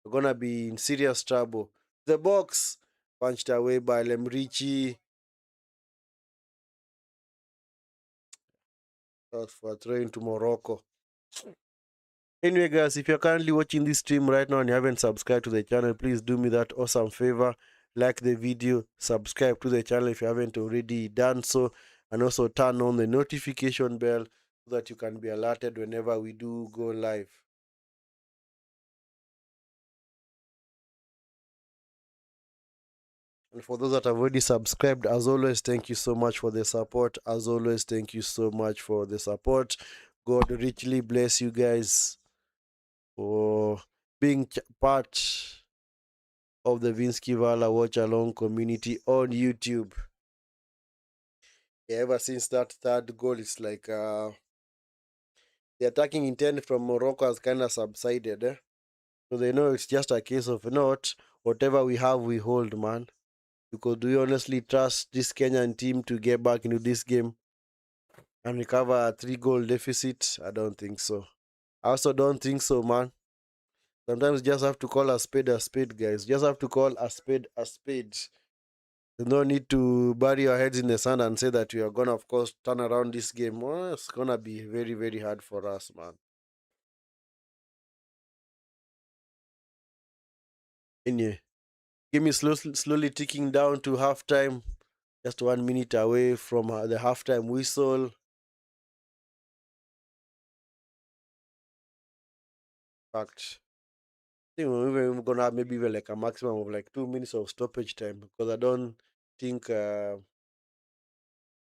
we're gonna be in serious trouble. The box punched away by Lemrichi. For throwing to Morocco. Anyway, guys, if you're currently watching this stream right now and you haven't subscribed to the channel, please do me that awesome favor. Like the video, subscribe to the channel if you haven't already done so, and also turn on the notification bell so that you can be alerted whenever we do go live. And for those that have already subscribed, as always, thank you so much for the support. As always, thank you so much for the support. God richly bless you guys for being part of the Vinskey Valor Watchalong community on YouTube. Yeah, ever since that third goal, it's like the attacking intent from Morocco has kind of subsided. So they know it's just a case of not whatever we have, we hold, man. Because do you honestly trust this Kenyan team to get back into this game and recover a 3 goal deficit? I don't think so. I also don't think so, man. Sometimes you just have to call a spade, guys. You just have to call a spade a spade. There's no need to bury your heads in the sand and say that we are gonna, of course, turn around this game. Well, it's gonna be very, very hard for us, man. Anyway, game is slowly ticking down to halftime. Just 1 minute away from the halftime whistle. Fact, I think we're even gonna have maybe even like a maximum of like 2 minutes of stoppage time because I don't think there's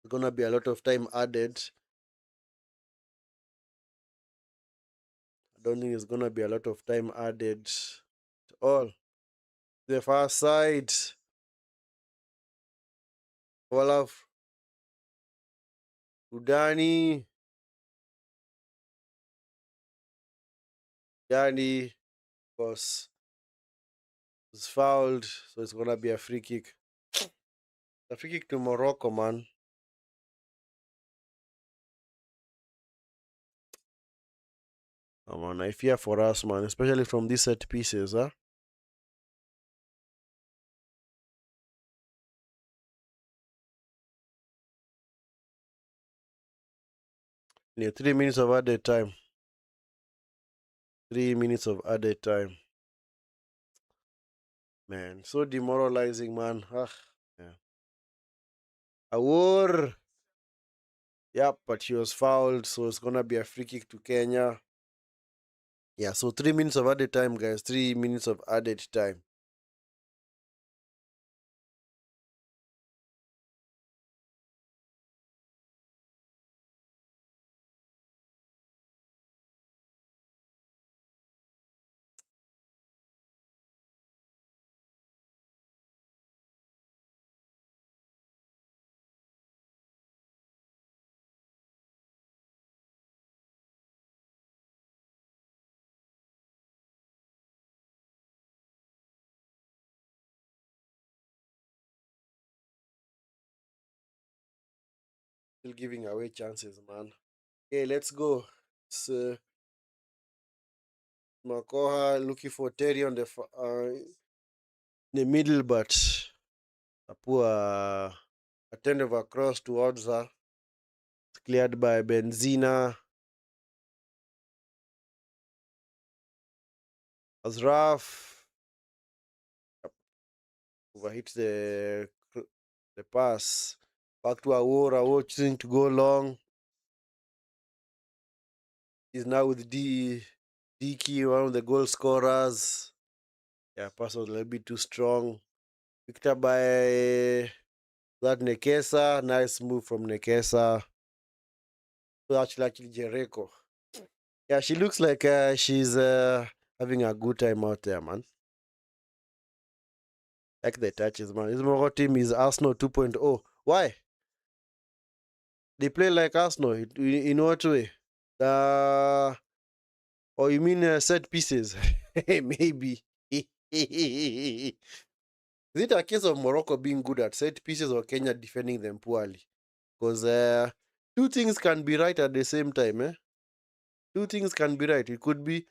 gonna be a lot of time added. I don't think there's gonna be a lot of time added at all. The far side. Olaf Udani. Danny was fouled, so it's gonna be a free kick. A free kick to Morocco, man. Oh, man, I fear for us, man, especially from these set pieces, huh? Yeah, 3 minutes of added time. 3 minutes of added time. Man, so demoralizing, man. Ah, yeah. Awar. Yep, but she was fouled, so it's gonna be a free kick to Kenya. Yeah, so 3 minutes of added time, guys. 3 minutes of added time. Still giving away chances, man. Okay, let's go. It's Makoha looking for Terry on the middle, but a poor attempt across towards her. It's cleared by Benzina. Azraf overhits the pass. Back to Awor. Awor choosing to go long. He's now with DK, one of the goal scorers. Yeah, pass was a little bit too strong. Picked up by that Nekesa. Nice move from Nekesa. Actually Jericho. Yeah, she looks like she's having a good time out there, man. Like the touches, man. This Morocco team is Arsenal 2.0. Why? They play like Arsenal. In what way? Uh, or you mean set pieces? Maybe. Is it a case of Morocco being good at set pieces or Kenya defending them poorly? Because two things can be right at the same time. Two things can be right. It could be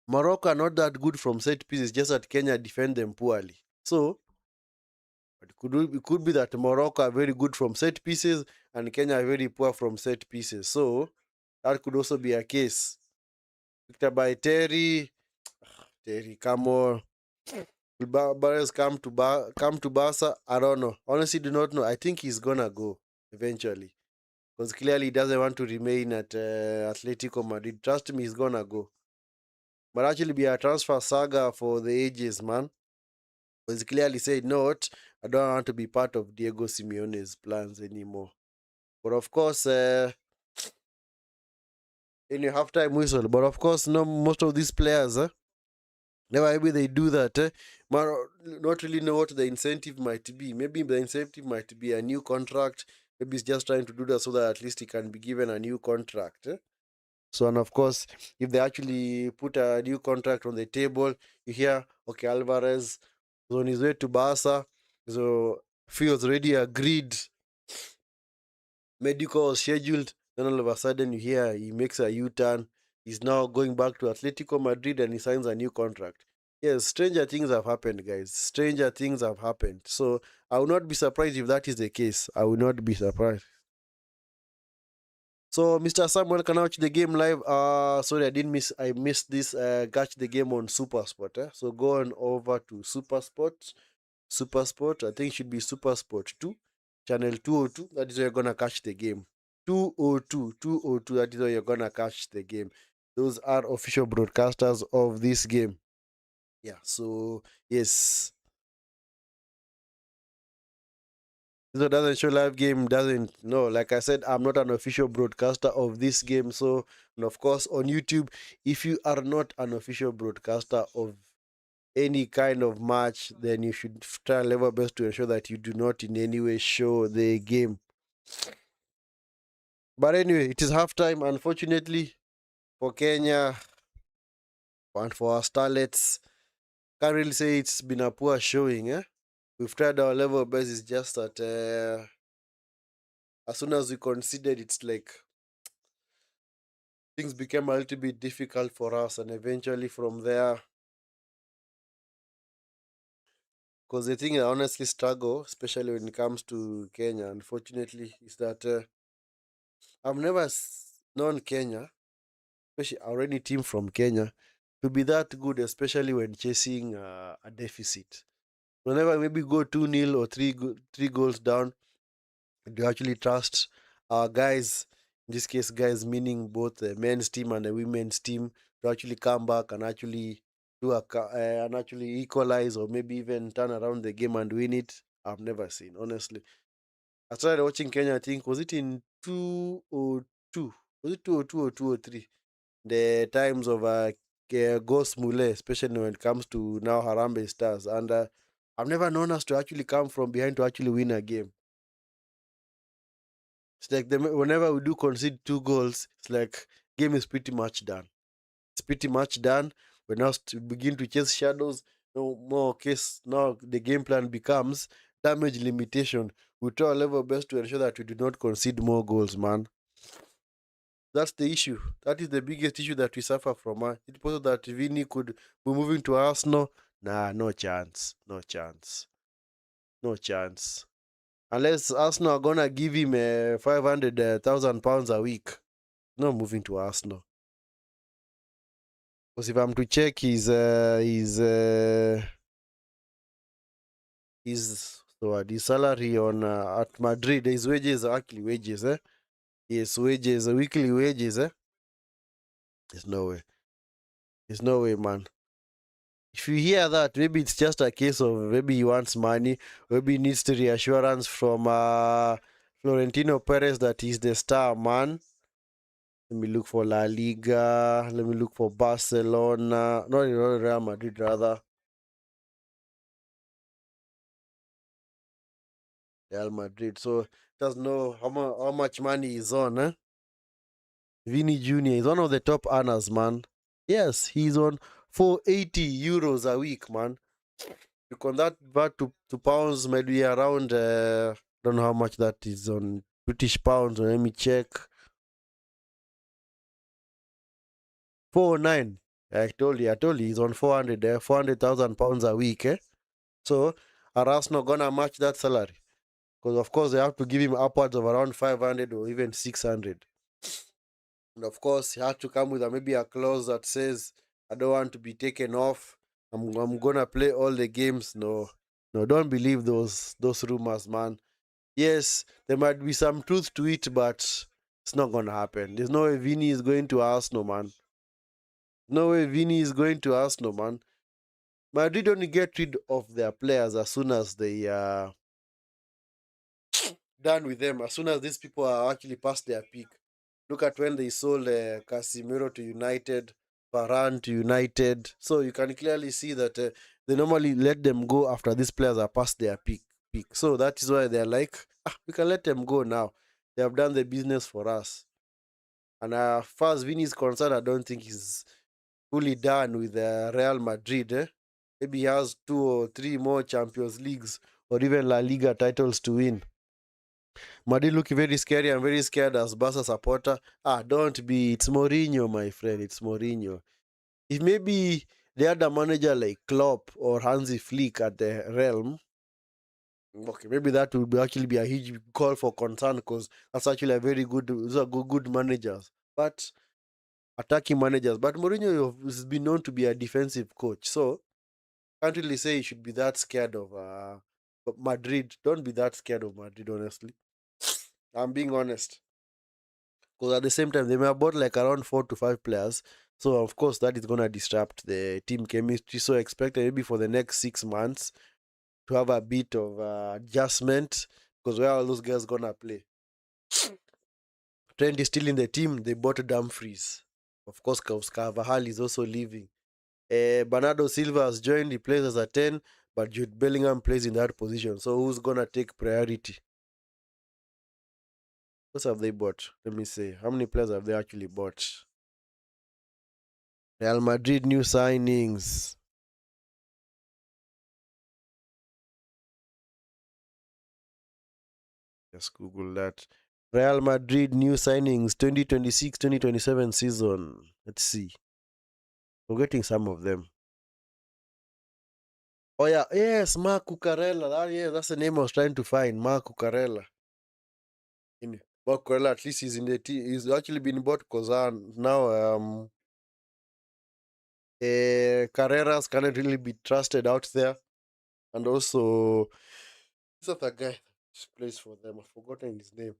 Morocco are not that good from set pieces, just that Kenya defend them poorly. So it could be that Morocco are very good from set pieces and Kenya are very poor from set pieces. So that could also be a case. Victor by Terry. Terry, come on. Will Barres come to Barca? I don't know. Honestly, do not know. I think he's gonna go eventually because clearly he doesn't want to remain at Atletico Madrid. Trust me, he's gonna go. But actually, be a transfer saga for the ages, man. Because he clearly said, "Not, I don't want to be part of Diego Simeone's plans anymore." But of course, in your halftime whistle. But of course, no, most of these players, never maybe they do that. Not really know what the incentive might be. Maybe the incentive might be a new contract. Maybe he's just trying to do that so that at least he can be given a new contract. So, and of course, if they actually put a new contract on the table, you hear, okay, Alvarez is on his way to Barca. So, feels already agreed. Medical was scheduled. Then all of a sudden, you hear he makes a U turn. He's now going back to Atletico Madrid and he signs a new contract. Yes, stranger things have happened, guys. Stranger things have happened. So, I will not be surprised if that is the case. I will not be surprised. So, Mr. Samuel, can I watch the game live? Sorry, I missed this. Catch the game on Supersport. So go on over to Supersport. Supersport, I think it should be Supersport 2, channel 202. That is where you're gonna catch the game. 202, 202. That is where you're gonna catch the game. Those are official broadcasters of this game. Yeah. So yes, this one doesn't show live game, doesn't. No, like I said, I'm not an official broadcaster of this game. So, and of course, on YouTube, if you are not an official broadcaster of any kind of match, then you should try and level best to ensure that you do not in any way show the game. But anyway, it is halftime, unfortunately, for Kenya and for our starlets. Can't really say it's been a poor showing. We've tried our level best, it's just that as soon as we conceded, it's like things became a little bit difficult for us, and eventually from there, because the thing I honestly struggle, especially when it comes to Kenya, unfortunately, is that I've never known Kenya, especially our any team from Kenya, to be that good, especially when chasing a deficit. Whenever maybe go 2-0 or three goals down, do you actually trust our guys, in this case guys meaning both the men's team and the women's team, to actually come back and actually and actually equalize or maybe even turn around the game and win it? I've never seen, honestly. I started watching Kenya, I think, was it in 202? Was it 202 or 203? The times of Ghost Moulay, especially when it comes to now Harambee Stars. And I've never known us to actually come from behind to actually win a game. It's like whenever we do concede 2 goals, it's like game is pretty much done. It's pretty much done. We now begin to chase shadows. No more case. Now the game plan becomes damage limitation. We try our level best to ensure that we do not concede more goals, man. That's the issue. That is the biggest issue that we suffer from. It's possible that Vini could be moving to Arsenal. Nah, no chance. No chance. No chance. Unless Arsenal are gonna give him 500,000 pounds a week. No moving to Arsenal. Because if I'm to check his salary on at Madrid, his wages are actually wages, eh? Yes, wages, weekly wages, eh? There's no way. There's no way, man. If you hear that, maybe it's just a case of maybe he wants money, maybe he needs the reassurance from Florentino Perez that he's the star man. Let me look for La Liga. Let me look for Barcelona. No, Real Madrid, rather. Real Madrid. So doesn't know how much money he's on, eh? Vini Jr. is one of the top earners, man. Yes, he's on 480 euros a week, man. You convert that to pounds, maybe around don't know how much that is on British pounds. Let me check. 409. I told you he's on 400,000 pounds a week, eh? So are Arsenal gonna match that salary? Because of course they have to give him upwards of around 500 or even 600. And of course, he had to come with maybe a clause that says, I don't want to be taken off. I'm gonna play all the games. No, no, don't believe those rumors, man. Yes, there might be some truth to it, but it's not gonna happen. There's no way Vini is going to Arsenal, man. No way Vini is going to Arsenal, man. Madrid only get rid of their players as soon as they done with them. As soon as these people are actually past their peak. Look at when they sold Casemiro to United, Varane to United. So you can clearly see that they normally let them go after these players are past their peak. So that is why they're like, we can let them go now. They have done the business for us. And as far as Vini is concerned, I don't think he's fully done with Real Madrid. Maybe he has 2 or 3 more Champions Leagues or even La Liga titles to win. Madrid look very scary. I'm very scared as Barca supporter. Don't be. It's Mourinho, my friend. It's Mourinho. If maybe they had a manager like Klopp or Hansi Flick at the realm, okay, maybe that would actually be a huge call for concern because that's actually a very good, those are good managers. But attacking managers. But Mourinho has been known to be a defensive coach. So can't really say you should be that scared of Madrid. Don't be that scared of Madrid, honestly. I'm being honest. Because at the same time, they may have bought like around 4 to 5 players. So, of course, that is going to disrupt the team chemistry. So, expect maybe for the next 6 months to have a bit of adjustment because where are those guys going to play? Trent is still in the team. They bought Dumfries. Of course, Carvajal is also leaving. Bernardo Silva has joined. He plays as a 10, but Jude Bellingham plays in that position. So, who's going to take priority? What have they bought? Let me see. How many players have they actually bought? Real Madrid new signings. Just Google that. Real Madrid new signings 2026-2027 season. Let's see. We're getting some of them. Oh yeah, yes, Mark Cucurella. That's the name I was trying to find. Mark Cucurella. Mark Cucurella, at least he's in the team. He's actually been bought because now Carreras cannot really be trusted out there. And also, this other guy that plays for them, I've forgotten his name.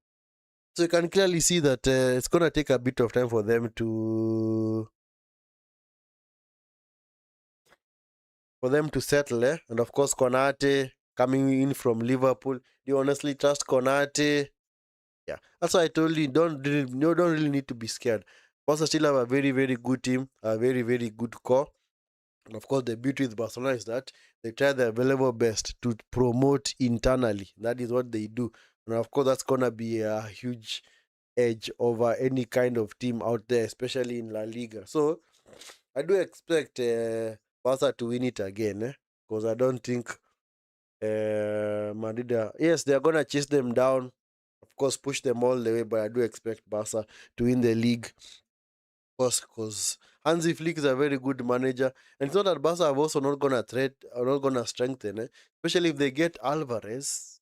So you can clearly see that it's going to take a bit of time for them to settle. And of course, Konate coming in from Liverpool. Do you honestly trust Konate? Yeah, that's why I told you don't really need to be scared. Barca still have a very very good team, a very very good core. And of course, the beauty with Barcelona is that they try their available best to promote internally. That is what they do. And of course, that's going to be a huge edge over any kind of team out there, especially in La Liga. So, I do expect Barca to win it again, because I don't think Madrid, yes, they're going to chase them down, of course, push them all the way, but I do expect Barca to win the league course, because Hansi Flick is a very good manager, and it's not that Barca are also not gonna threat or not gonna strengthen, especially if they get Alvarez,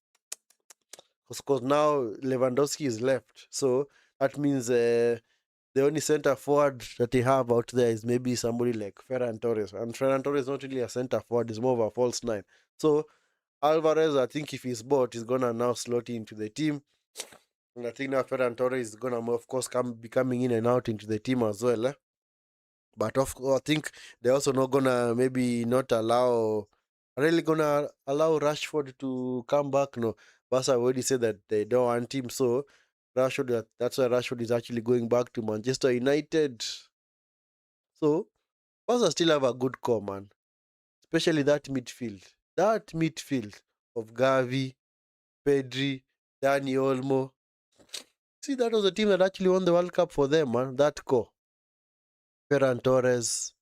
because now Lewandowski is left, so that means the only center forward that they have out there is maybe somebody like Ferran Torres, and Ferran Torres is not really a center forward; he's more of a false nine. So Alvarez, I think if he's bought, is gonna now slot into the team. And I think now Ferran Torres is gonna, of course, be coming in and out into the team as well. But of course, I think they're also not gonna maybe not allow, really gonna allow Rashford to come back. No, Barca already said that they don't want him, so Rashford. That's why Rashford is actually going back to Manchester United. So Barca still have a good core, man. Especially that midfield. That midfield of Gavi, Pedri, Dani Olmo. See, that was the team that actually won the World Cup for them, man. That core. Ferran Torres,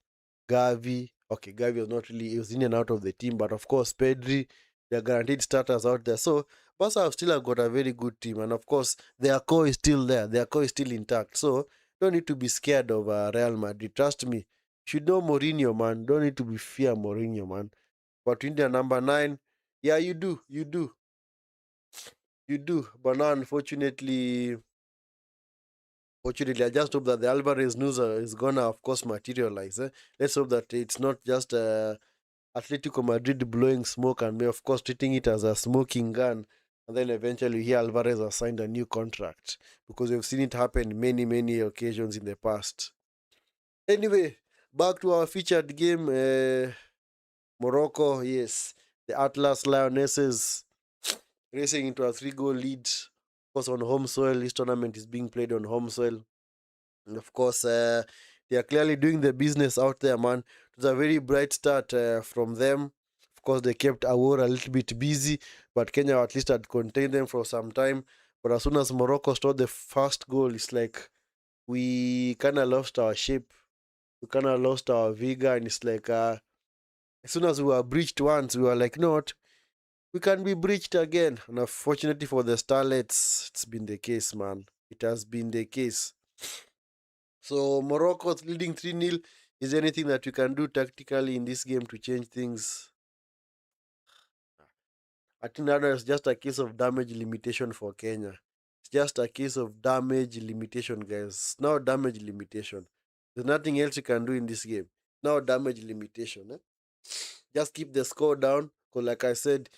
Gavi. Okay, Gavi was not really, he was in and out of the team, but of course, Pedri, they're guaranteed starters out there. So, Barca have still have got a very good team, and of course, their core is still there, their core is still intact. So, don't need to be scared of Real Madrid. Trust me, you should know Mourinho, man. Don't need to be fear Mourinho, man. But in their number 9, yeah, you do. But now, Fortunately, I just hope that the Alvarez news is gonna, of course, materialize. Let's hope that it's not just Atletico Madrid blowing smoke and, of course, treating it as a smoking gun. And then eventually, here Alvarez has signed a new contract, because we've seen it happen many, many occasions in the past. Anyway, back to our featured game, Morocco. Yes, the Atlas Lionesses racing into a 3-goal lead. Of course, on home soil. This tournament is being played on home soil. And of course, they are clearly doing the business out there, man. It was a very bright start from them. Of course, they kept Awar a little bit busy, but Kenya at least had contained them for some time. But as soon as Morocco scored the first goal, it's like we kind of lost our shape. We kind of lost our vigor, and it's like as soon as we were breached once, we were like, no, what? We can be breached again. And unfortunately for the Starlets, it's been the case, man. It has been the case. So Morocco's leading 3-0. Is there anything that we can do tactically in this game to change things? I think that is just a case of damage limitation for Kenya. It's just a case of damage limitation, guys. Now damage limitation. There's nothing else you can do in this game. Now damage limitation. Just keep the score down. Because like I said,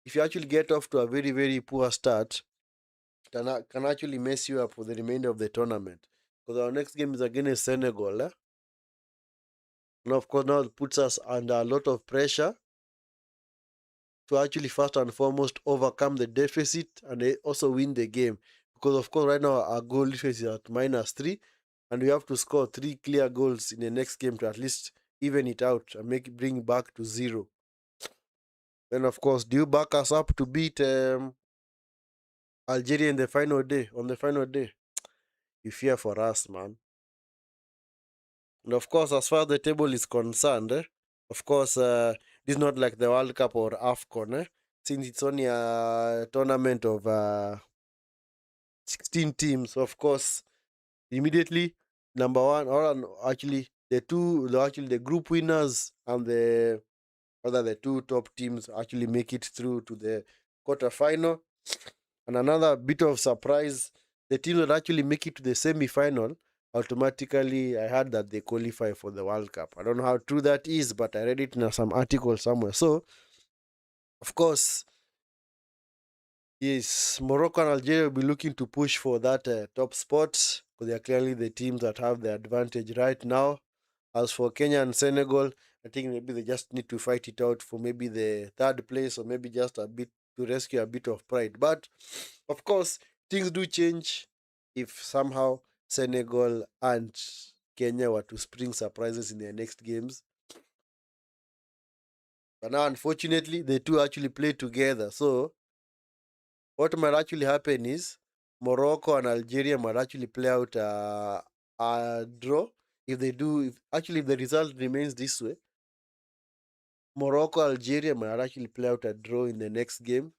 if you actually get off to a very, very poor start, it can actually mess you up for the remainder of the tournament. Because our next game is against Senegal. And of course, now it puts us under a lot of pressure to actually first and foremost overcome the deficit and also win the game. Because of course, right now our goal difference is at -3, and we have to score 3 clear goals in the next game to at least even it out and bring it back to 0. Then of course, do you back us up to beat Algeria in the final day? On the final day, you fear for us, man. And of course, as far as the table is concerned, of course, this is not like the World Cup or AFCON, since it's only a tournament of 16 teams. Of course, immediately number one, or actually the group winners and the two top teams actually make it through to the quarterfinal. And another bit of surprise, the team that actually make it to the semi-final automatically I heard that they qualify for the World Cup. I don't know how true that is, but I read it in some article somewhere. So, of course, yes, Morocco and Algeria will be looking to push for that top spot because they are clearly the teams that have the advantage right now. As for Kenya and Senegal, I think maybe they just need to fight it out for maybe the third place or maybe just a bit to rescue a bit of pride. But of course, things do change if somehow Senegal and Kenya were to spring surprises in their next games. But now, unfortunately, the two actually play together. So, what might actually happen is Morocco and Algeria might actually play out a draw. If they do, if the result remains this way, Morocco, Algeria might actually play out a draw in the next game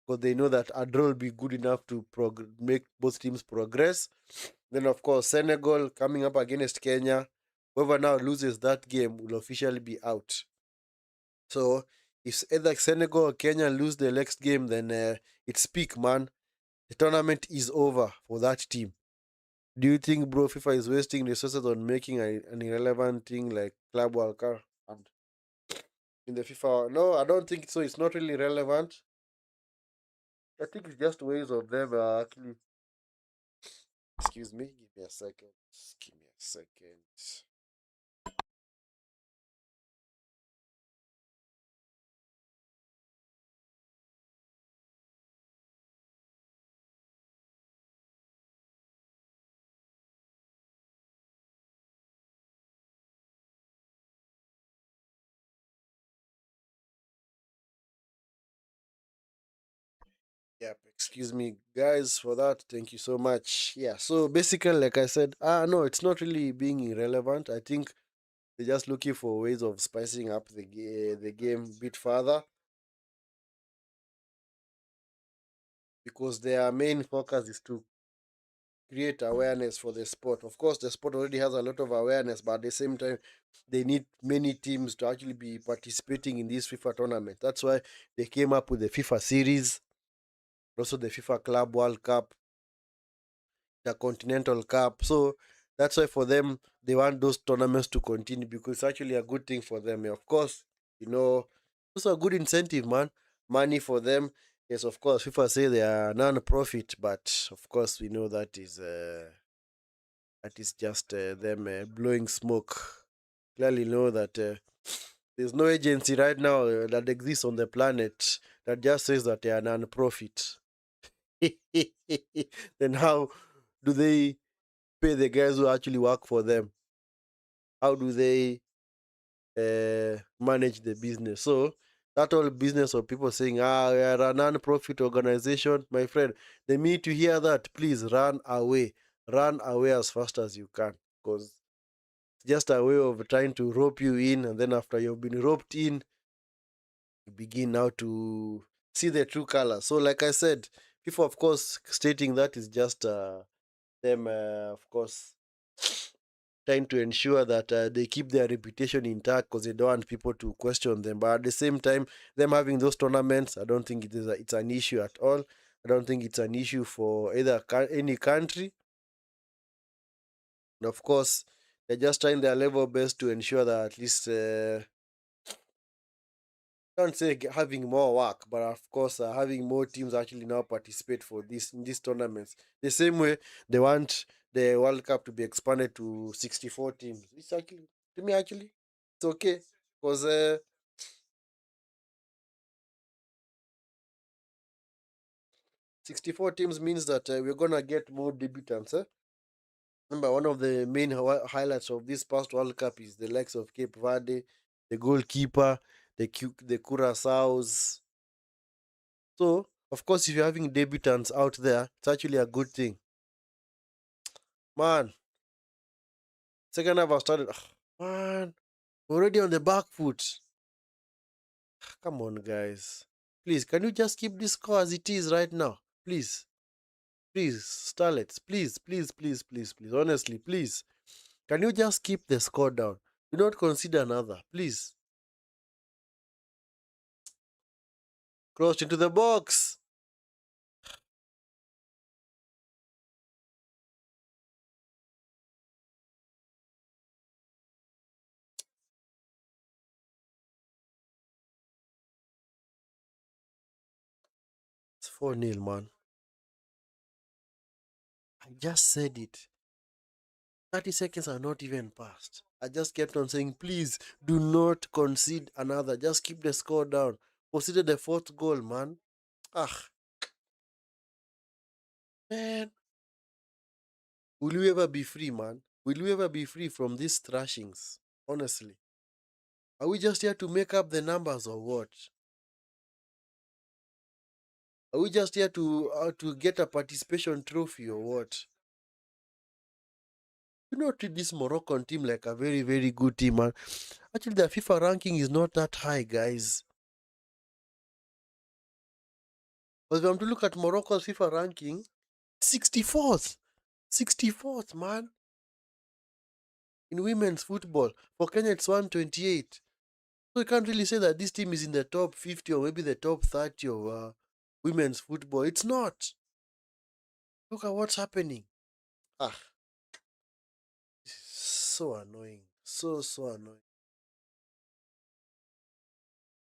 because they know that a draw will be good enough to make both teams progress. Then, of course, Senegal coming up against Kenya. Whoever now loses that game will officially be out. So, if either Senegal or Kenya lose the next game, then it's peak, man. The tournament is over for that team. Do you think, bro, FIFA is wasting resources on making an irrelevant thing like Club World Cup and in the FIFA? No, I don't think so. It's not really relevant. I think it's just ways of them actually. Excuse me. Give me a second. Just give me a second. Yep. Excuse me, guys, for that. Thank you so much. Yeah. So basically, like I said, no, it's not really being irrelevant. I think they're just looking for ways of spicing up the game a bit further because their main focus is to create awareness for the sport. Of course, the sport already has a lot of awareness, but at the same time, they need many teams to actually be participating in this FIFA tournament. That's why they came up with the FIFA series, also the FIFA Club World Cup, the Continental Cup. So that's why for them, they want those tournaments to continue because it's actually a good thing for them. Of course, it's a good incentive, man. Money for them. Yes, of course, FIFA say they are non-profit, but of course, we know that is just them blowing smoke. Clearly know that there's no agency right now that exists on the planet that just says that they are non-profit. Then how do they pay the guys who actually work for them? How do they manage the business? So that whole business of people saying, we are a non-profit organization, my friend, the minute you hear that, please run away. Run away as fast as you can because just a way of trying to rope you in, and then after you've been roped in, you begin now to see the true color. So, like I said, people, of course, stating that is just them, of course, trying to ensure that they keep their reputation intact because they don't want people to question them. But at the same time, them having those tournaments, I don't think it's an issue at all. I don't think it's an issue for either any country. And of course, they're just trying their level best to ensure that at least don't say having more work, but of course having more teams actually now participate for this in these tournaments. The same way they want the World Cup to be expanded to 64 teams. It's actually to me actually it's okay because 64 teams means that we're gonna get more debutants. Remember, one of the main highlights of this past World Cup is the likes of Cape Verde, the goalkeeper, the Curaçaos. So, of course, if you're having debutants out there, it's actually a good thing. Man, second half I started, man, already on the back foot. Come on, guys. Please, can you just keep this score as it is right now? Please, please, Starlets, please, please, please, please, please. Honestly, please. Can you just keep the score down? Do not consider another, please. Crossed into the box. 4-0, man. I just said it. 30 seconds are not even passed. I just kept on saying, please do not concede another. Just keep the score down. Conceded the fourth goal, man. Ah, man. Will you ever be free, man? Will you ever be free from these thrashings? Honestly. Are we just here to make up the numbers or what? Are we just here to get a participation trophy or what? You not treat this Moroccan team like a very, very good team, man. Actually, the FIFA ranking is not that high, guys. But if I'm to look at Morocco's FIFA ranking, 64th. 64th, man. In women's football. For Kenya, it's 128. So you can't really say that this team is in the top 50 or maybe the top 30 of women's football. It's not. Look at what's happening. Ah, so annoying. So annoying.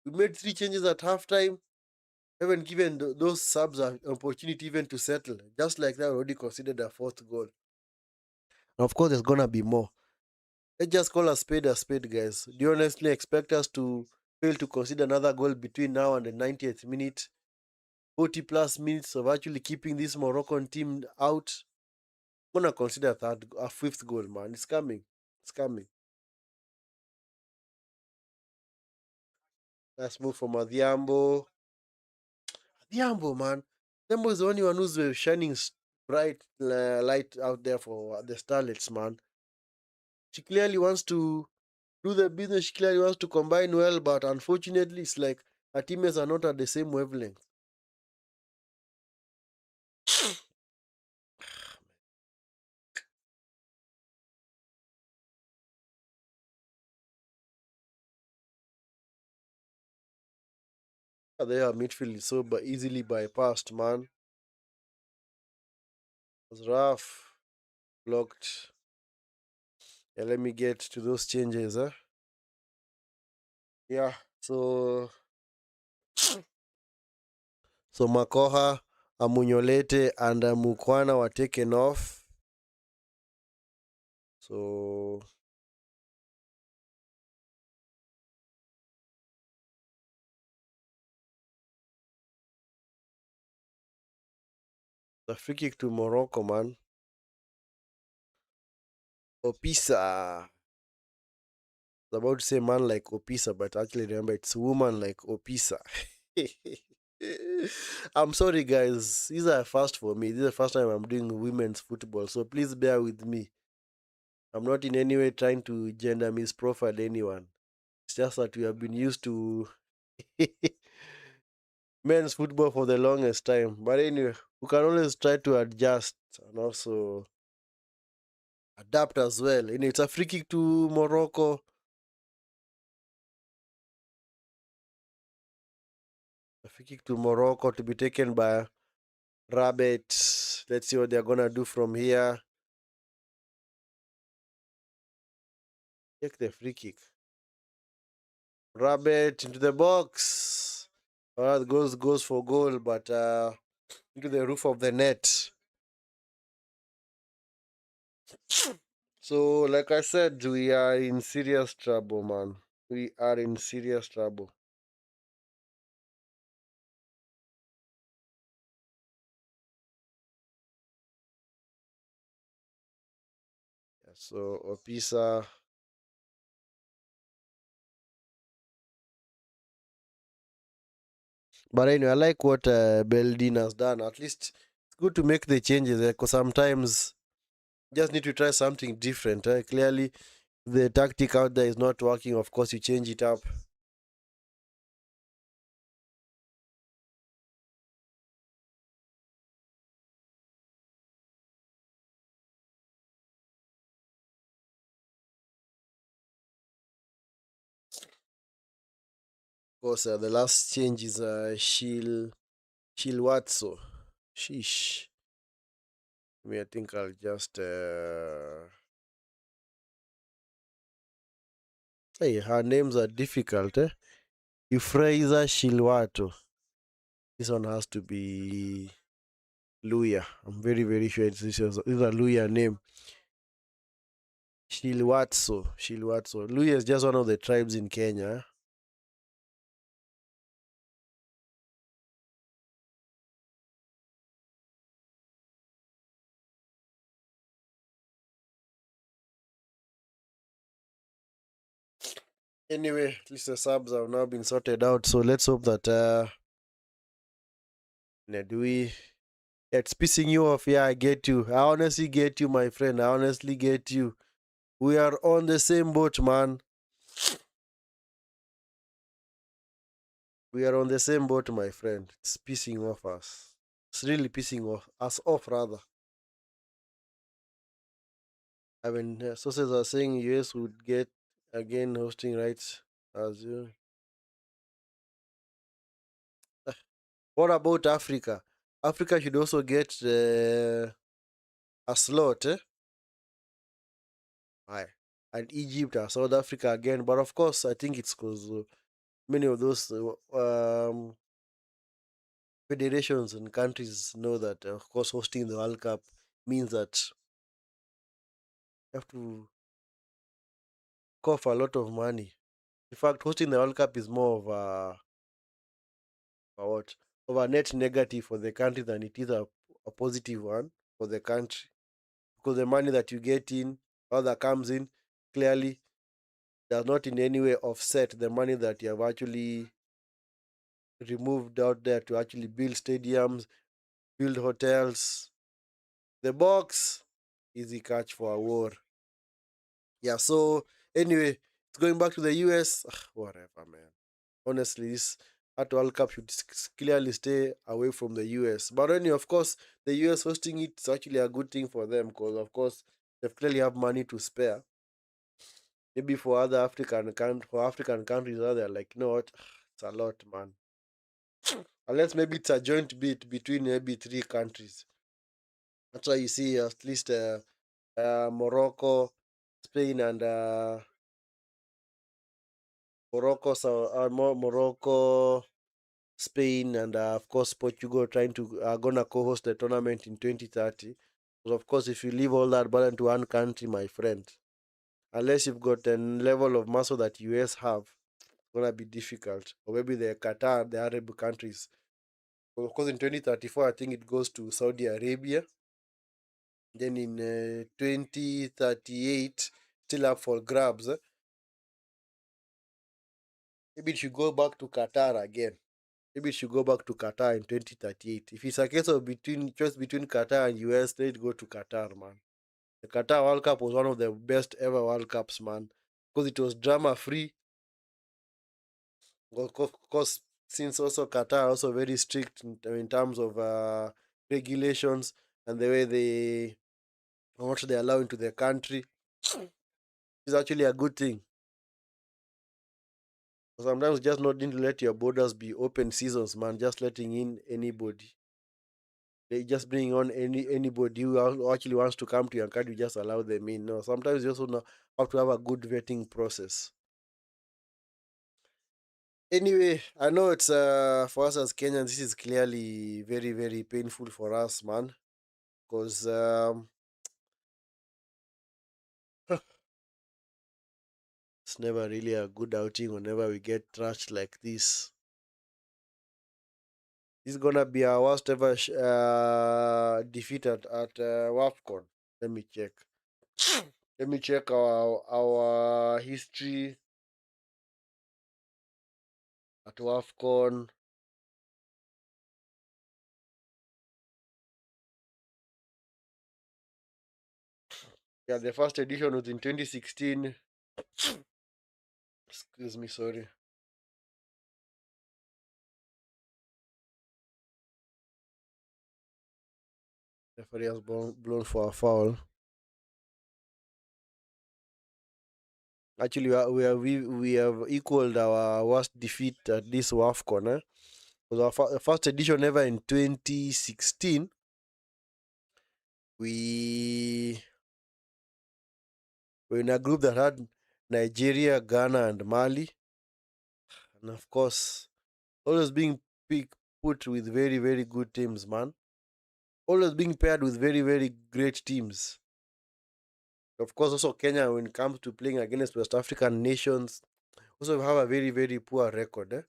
We made 3 changes at halftime. Haven't given those subs an opportunity even to settle. Just like that, already considered a fourth goal. And of course, there's gonna be more. Let's just call a spade, guys. Do you honestly expect us to fail to consider another goal between now and the 90th minute? 40 plus minutes of actually keeping this Moroccan team out. I'm gonna consider a fifth goal, man. It's coming. It's coming. Let's move from Adhiambo. Adhiambo, man. Adhiambo is the only one who's shining bright light out there for the Starlets, man. She clearly wants to do the business. She clearly wants to combine well, but unfortunately, it's like her teammates are not at the same wavelength. Their midfield is so easily bypassed, man. It was rough. Blocked. Yeah, let me get to those changes, huh? Yeah, so Makoha, Amunyolete, and Mukwana were taken off. So the free kick to Morocco, man. Opisa. I was about to say man like Opisa, but actually remember it's woman like Opisa. I'm sorry, guys. These are first for me. This is the first time I'm doing women's football, so please bear with me. I'm not in any way trying to gender misprofile anyone. It's just that we have been used to men's football for the longest time. But anyway, we can always try to adjust and also adapt as well. It's a free kick to Morocco. A free kick to Morocco to be taken by Rabat. Let's see what they're gonna do from here. Take the free kick. Rabat into the box. Alright, goes for goal, but into the roof of the net. So, like I said, we are in serious trouble, man. We are in serious trouble. Yeah, so, Opisa. But anyway, I like what Beldin has done. At least it's good to make the changes because sometimes you just need to try something different. Clearly, the tactic out there is not working. Of course, you change it up. Of course, the last change is Shilwatso. Sheesh. I think I'll just. Hey, her names are difficult, eh? Euphrasia Shilwato. This one has to be Luya. I'm very, very sure this is a Luya name. Shilwatso. Shilwatso. Luya is just one of the tribes in Kenya. Anyway, at least the subs have now been sorted out. So let's hope that Nedui. It's pissing you off. Yeah, I get you. I honestly get you, my friend. I honestly get you. We are on the same boat, man. We are on the same boat, my friend. It's pissing off us. It's really pissing off us off, rather. I mean, sources are saying US would get again hosting rights as you. What about Africa? Africa should also get a slot, eh? Aye. And Egypt or South Africa again. But of course, I think it's because many of those federations and countries know that, of course, hosting the World Cup means that you have to cough a lot of money. In fact, hosting the World Cup is more a what? Of a net negative for the country than it is a positive one for the country. Because the money that you get in, or that comes in, clearly does not in any way offset the money that you have actually removed out there to actually build stadiums, build hotels. The box, easy catch for a war. Yeah, so anyway, going back to the US, whatever, man. Honestly, this at World Cup should clearly stay away from the US. But anyway, of course, the US hosting it is actually a good thing for them because, of course, they clearly have money to spare. Maybe for other African countries, they're like, you know what, it's a lot, man. Unless maybe it's a joint bid between maybe three countries. That's why you see at least Morocco, Spain, and Morocco, Spain, and of course Portugal trying to gonna co-host the tournament in 2030. But of course, if you leave all that burden to one country, my friend, unless you've got a level of muscle that US have, it's gonna be difficult. Or maybe the Qatar, the Arab countries. But of course, in 2034, I think it goes to Saudi Arabia. Then in 2038, still up for grabs. Maybe it should go back to Qatar again. Maybe it should go back to Qatar in 2038. If it's a case of choice between Qatar and US, let it go to Qatar, man. The Qatar World Cup was one of the best ever World Cups, man. Because it was drama free. Of course, since also Qatar are also very strict in terms of regulations and the way they what they allow into their country is actually a good thing. Sometimes just not need to let your borders be open seasons, man. Just letting in anybody. They just bring on anybody who actually wants to come to your country. You just allow them in. No, sometimes you also have to have a good vetting process. Anyway, I know it's for us as Kenyans, this is clearly very, very painful for us, man. Because it's never really a good outing whenever we get trashed like this. This is gonna be our worst ever defeat at WAFCON. Let me check. Let me check our history at WAFCON. Yeah, the first edition was in 2016. Excuse me, sorry. Referee has blown for a foul. Actually, we have equaled our worst defeat at this WAFCON. Eh? Was our first edition ever in 2016. We were in a group that had Nigeria, Ghana, and Mali. And of course, always being picked put with very, very good teams, man. Always being paired with very, very great teams. Of course, also Kenya, when it comes to playing against West African nations, also have a very, very poor record.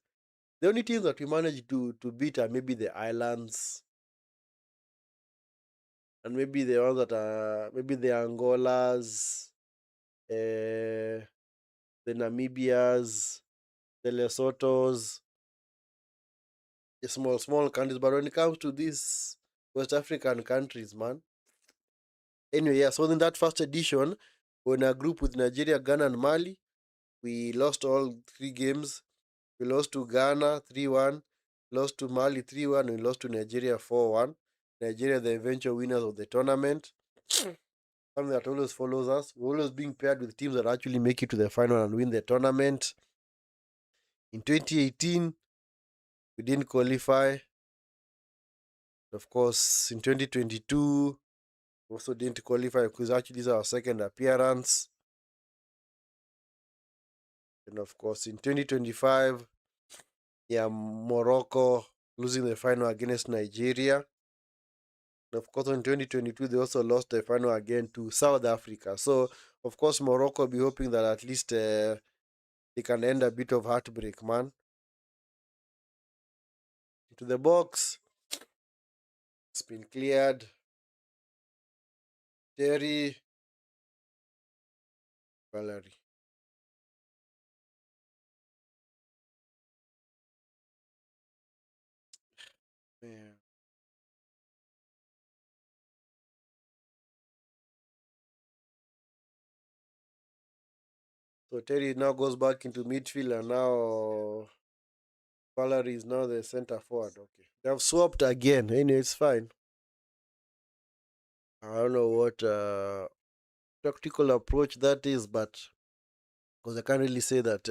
The only teams that we managed to beat are maybe the islands, and maybe the ones that are maybe the Angolas, the Namibias, the Lesothos, the small countries. But when it comes to these West African countries, man. Anyway, yeah, so in that first edition, we're in a group with Nigeria, Ghana, and Mali. We lost all 3 games. We lost to Ghana 3-1, lost to Mali 3-1, and we lost to Nigeria 4-1. Nigeria, the eventual winners of the tournament. Something that always follows us. We're always being paired with teams that actually make it to the final and win the tournament. In 2018, we didn't qualify. Of course, in 2022, we also didn't qualify because actually this is our second appearance. And of course, in 2025, yeah, Morocco losing the final against Nigeria. And of course, in 2022, they also lost the final again to South Africa. So, of course, Morocco will be hoping that at least they can end a bit of heartbreak, man. Into the box. It's been cleared. Terry. Valerie. Yeah. So Terry now goes back into midfield, and now Valerie is now the center forward. Okay. They have swapped again. Anyway, it's fine. I don't know what tactical approach that is, but because I can't really say that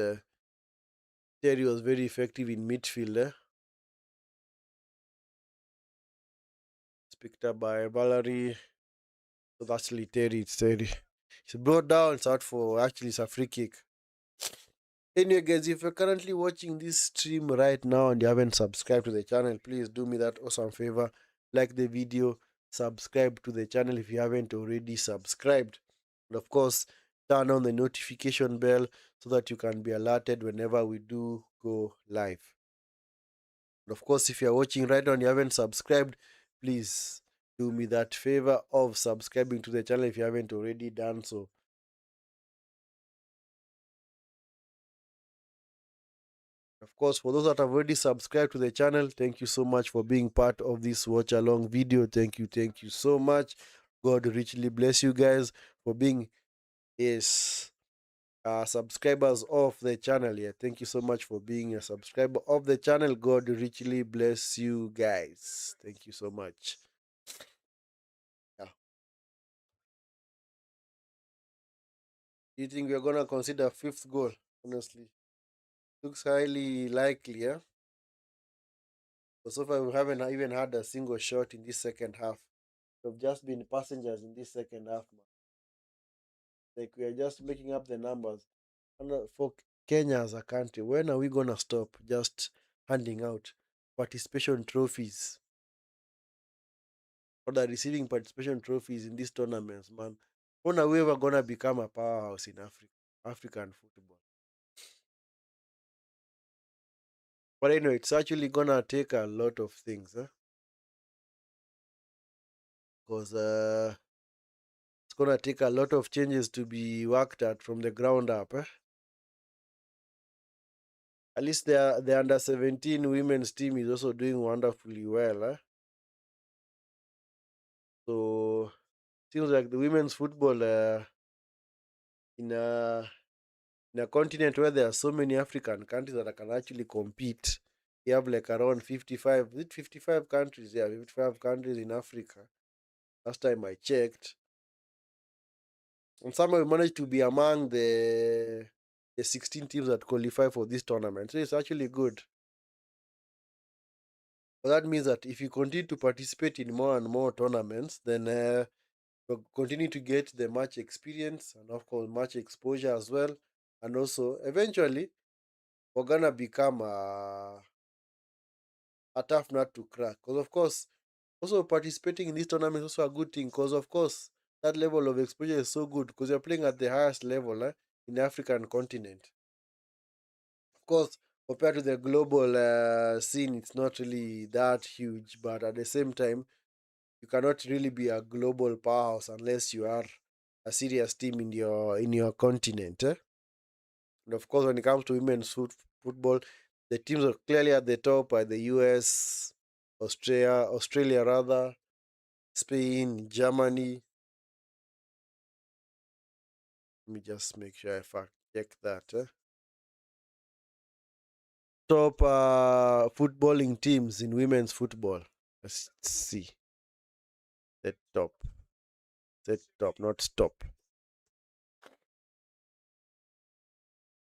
Terry was very effective in midfield. It's picked up by Valerie. So that's actually Terry. It's Terry. It's brought down. It's out for actually it's a free kick. Anyway, guys, if you're currently watching this stream right now and you haven't subscribed to the channel, please do me that awesome favor. Like the video, subscribe to the channel if you haven't already subscribed. And of course, turn on the notification bell so that you can be alerted whenever we do go live. And of course, if you're watching right now and you haven't subscribed, please do me that favor of subscribing to the channel if you haven't already done so. Of course, for those that have already subscribed to the channel, thank you so much for being part of this watch along video. Thank you so much. God richly bless you guys for being yes, subscribers of the channel. Yeah, thank you so much for being a subscriber of the channel. God richly bless you guys. Thank you so much. Yeah. Do you think we're gonna consider fifth goal? Honestly, looks highly likely. Yeah. But so far, we haven't even had a single shot in this second half. We've just been passengers in this second half, man. Like we are just making up the numbers. And for Kenya as a country, when are we gonna stop just handing out participation trophies or the receiving participation trophies in these tournaments, man? When are we ever gonna become a powerhouse in African football? But anyway, it's actually gonna take a lot of things, because it's gonna take a lot of changes to be worked at from the ground up. At least the under 17 women's team is also doing wonderfully well. So seems like the women's football in a in a continent where there are so many African countries that can actually compete. You have like around 55, is it 55 countries? Yeah, 55 countries in Africa. Last time I checked. And somehow we managed to be among the 16 teams that qualify for this tournament. So it's actually good. But that means that if you continue to participate in more and more tournaments, then we'll continue to get the match experience and of course match exposure as well. And also eventually we're gonna become a tough nut to crack. Because of course, also participating in this tournament is also a good thing. Because of course, that level of exposure is so good because you're playing at the highest level in the African continent. Of course, compared to the global scene, it's not really that huge. But at the same time, you cannot really be a global powerhouse unless you are a serious team in your continent. And of course, when it comes to football, the teams are clearly at the top are the US, Australia rather, Spain, Germany. Let me just make sure I fact check that. Top footballing teams in women's football. Let's see. The top. The top, not stop.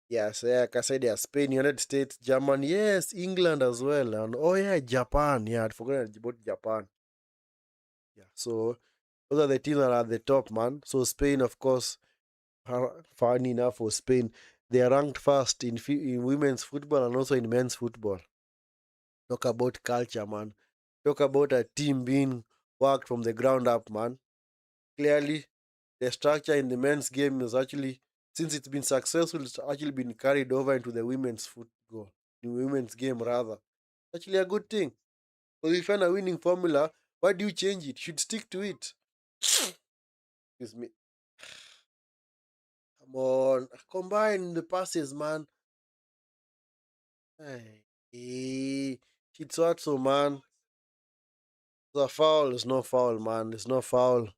Yes, yeah, like I said, yeah, Spain, United States, Germany, yes, England as well. And oh yeah, Japan. Yeah, I'd forgotten about Japan. Yeah, so those are the teams that are at the top, man. So Spain, of course, funny enough for Spain, they are ranked first in women's football and also in men's football. Talk about culture, man. Talk about a team being worked from the ground up, man. Clearly, the structure in the men's game is actually, since it's been successful, it's actually been carried over into the women's football, the women's game rather. Actually, a good thing. Because if you find a winning formula, why do you change it? You should stick to it. Excuse me. Come on, combine the passes, man. Hey, it's what so, man. It's a foul. It's no foul, man. It's no foul.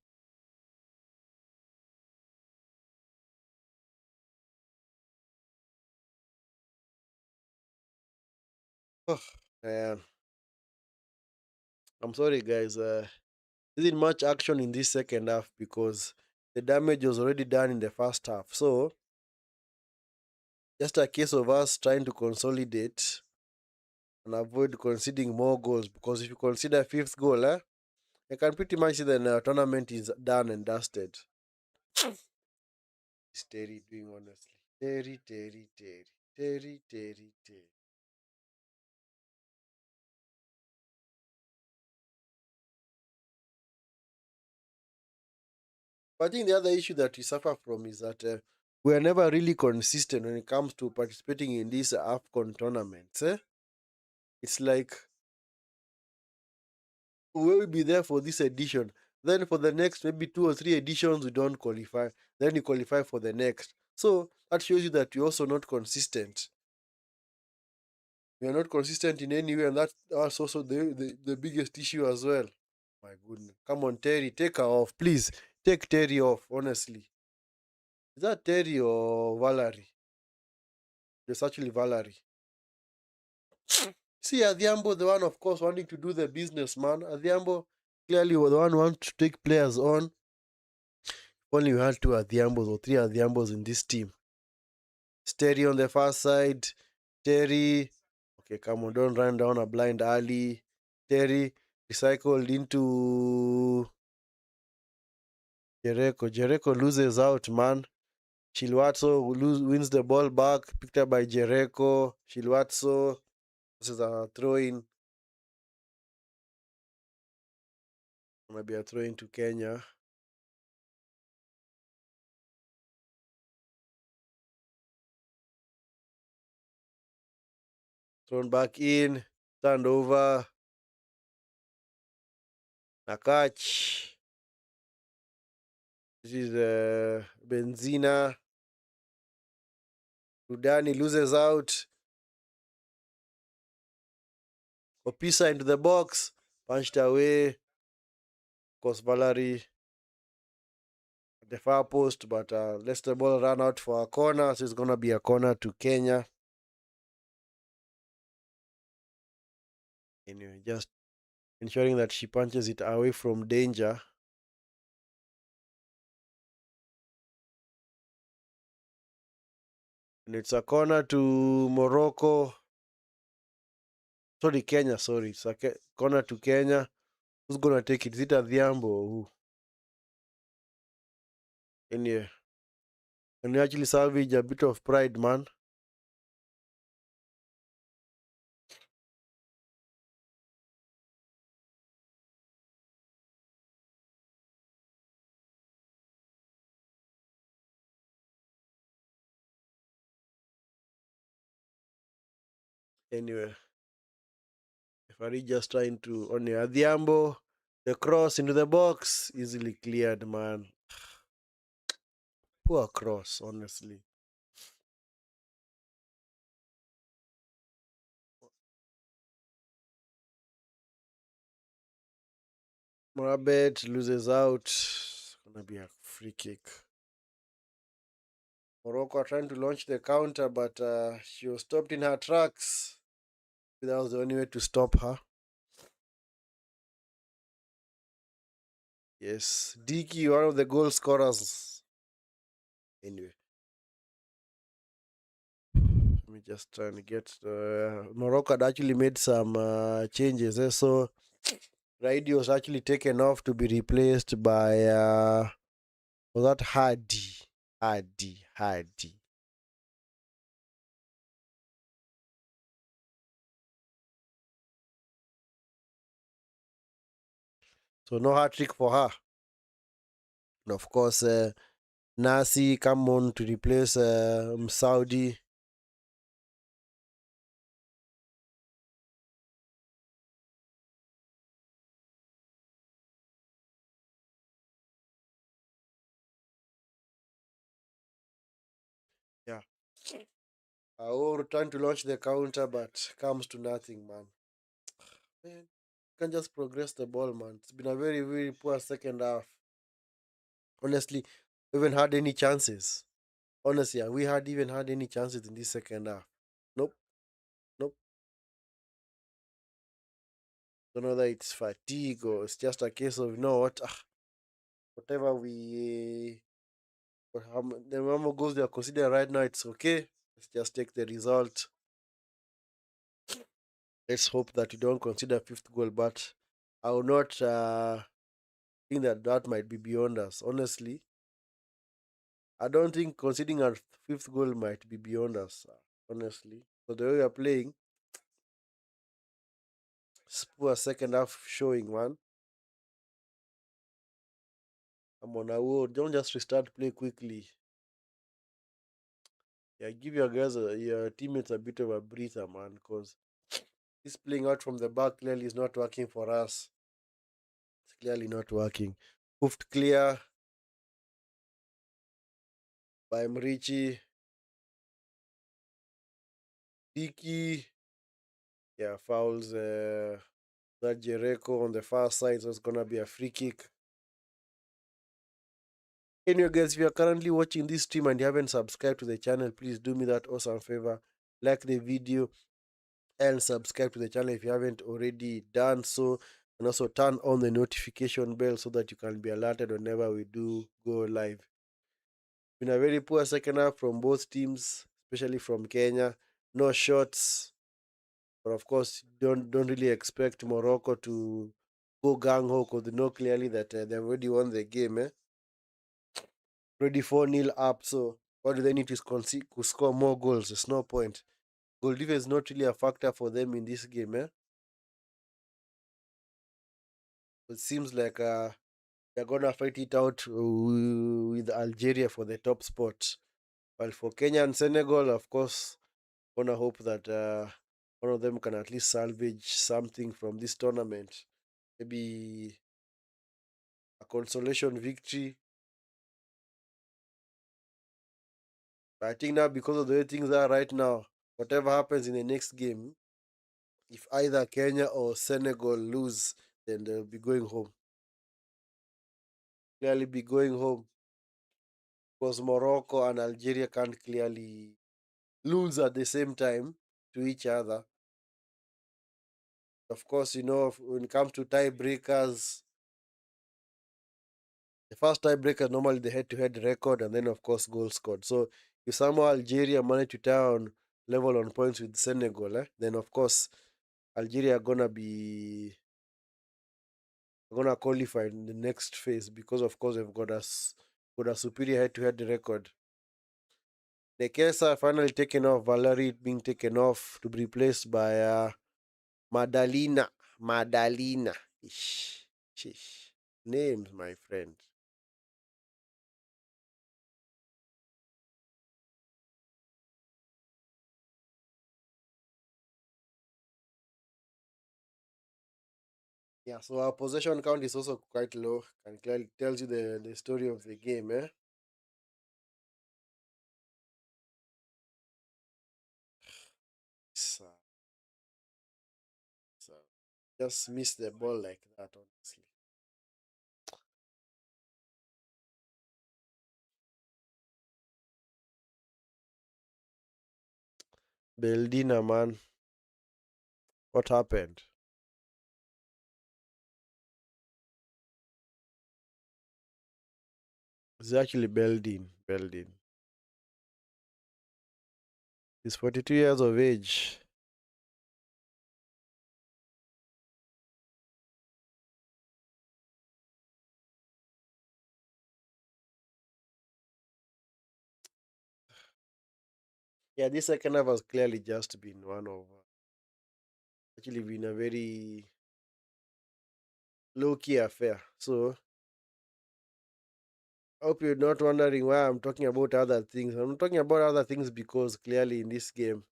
Oh, man. I'm sorry, guys. There isn't much action in this second half because the damage was already done in the first half. So, just a case of us trying to consolidate and avoid conceding more goals. Because if you consider fifth goal, I can pretty much see the tournament is done and dusted. It's Terry doing honestly. Terry, Terry, Terry, Terry, Terry, Terry. But I think the other issue that we suffer from is that we are never really consistent when it comes to participating in these AFCON tournaments. It's like we will be there for this edition. Then for the next maybe 2 or 3 editions, we don't qualify. Then you qualify for the next. So that shows you that you're also not consistent. You're not consistent in any way, and that's also the biggest issue as well. My goodness. Come on, Terry, take her off. Please take Terry off, honestly. Is that Terry or Valerie? It's actually Valerie. See, Adhiambo, the one, of course, wanting to do the business, man. Adhiambo clearly was the one who wants to take players on. Only we had 2 Adhiambos or 3 Adhiambos in this team. Terry on the far side. Terry. Okay, come on, don't run down a blind alley. Terry recycled into Jericho. Jericho loses out, man. Shilwatso wins the ball back, picked up by Jericho. Shilwatso. This is a throw in. Maybe a throw in to Kenya. Thrown back in. Turned over. Nakach. This is Benzina. Rudani loses out. Opisa into the box. Punched away. Of course, Valerie at the far post, but lets the ball run out for a corner. So it's going to be a corner to Kenya. Anyway, just ensuring that she punches it away from danger. And it's a corner to Morocco. Sorry, Kenya. Sorry. It's a corner to Kenya. Who's going to take it? Is it Adhiambo or who? Anyway. And you actually salvage a bit of pride, man. Anyway, referee just trying to on Adhiambo. The cross into the box, easily cleared, man. Poor cross, honestly. Rabat loses out. It's gonna be a free kick. Morocco are trying to launch the counter, but she was stopped in her tracks. That was the only way to stop her. Yes, Diki, one of the goal scorers. Anyway, let me just try and get. Morocco had actually made some changes. So Raidi was actually taken off to be replaced by was that Hardy. So no hat trick for her. And of course, Nasi come on to replace Saudi. Yeah. Our trying to launch the counter, but comes to nothing, man. Man, can just progress the ball, man. It's been a very, very poor second half. Honestly, we haven't had any chances. Honestly, we had even had any chances in this second half. Nope, nope. Don't know whether it's fatigue or it's just a case of, you know what, whatever the number goals they are considering right now, it's okay. Let's just take the result. Let's hope that we don't consider fifth goal, but I will not think that that might be beyond us. Honestly, I don't think conceding our fifth goal might be beyond us. Honestly, so the way we are playing, it's poor second half showing, man. I'm on a road. Don't just restart play quickly. Yeah, give your guys, your teammates a bit of a breather, man, because this playing out from the back clearly is not working for us. It's clearly not working. Hoofed clear by Mrichi. Diki. Yeah, fouls that Jericho on the far side, so it's gonna be a free kick. Anyway, guys, if you are currently watching this stream and you haven't subscribed to the channel, please do me that awesome favor. Like the video and subscribe to the channel if you haven't already done so. And also turn on the notification bell so that you can be alerted whenever we do go live. Been a very poor second half from both teams, especially from Kenya. No shots. But of course, don't really expect Morocco to go gang ho because they know clearly that they've already won the game. Already 4-0 up. So what do they need to score more goals? There's no point. Goal difference is not really a factor for them in this game. It seems like they're gonna fight it out with Algeria for the top spot. While for Kenya and Senegal, of course, gonna hope that one of them can at least salvage something from this tournament. Maybe a consolation victory. But I think now because of the way things are right now, whatever happens in the next game, if either Kenya or Senegal lose, then they'll be going home. Clearly be going home because Morocco and Algeria can't clearly lose at the same time to each other. Of course, when it comes to tiebreakers, the first tiebreaker normally the head-to-head record, and then of course goals scored. So if somehow Algeria manage to tie on level on points with Senegal, then of course Algeria are gonna qualify in the next phase because of course they've got a superior head-to-head record. The Kesa finally taken off, Valerie being taken off to be replaced by Madalina. Madalina. Ish. Shish. Names, my friend. Yeah, so our possession count is also quite low. And clearly tells you the story of the game, eh? So, so just miss the ball like that, honestly. Beldina, man, what happened? It's actually Beldin. Beldin. He's 42 years of age. Yeah, this second half has clearly just been one of actually been a very low key affair. So I hope you're not wondering why I'm talking about other things. I'm talking about other things because clearly in this game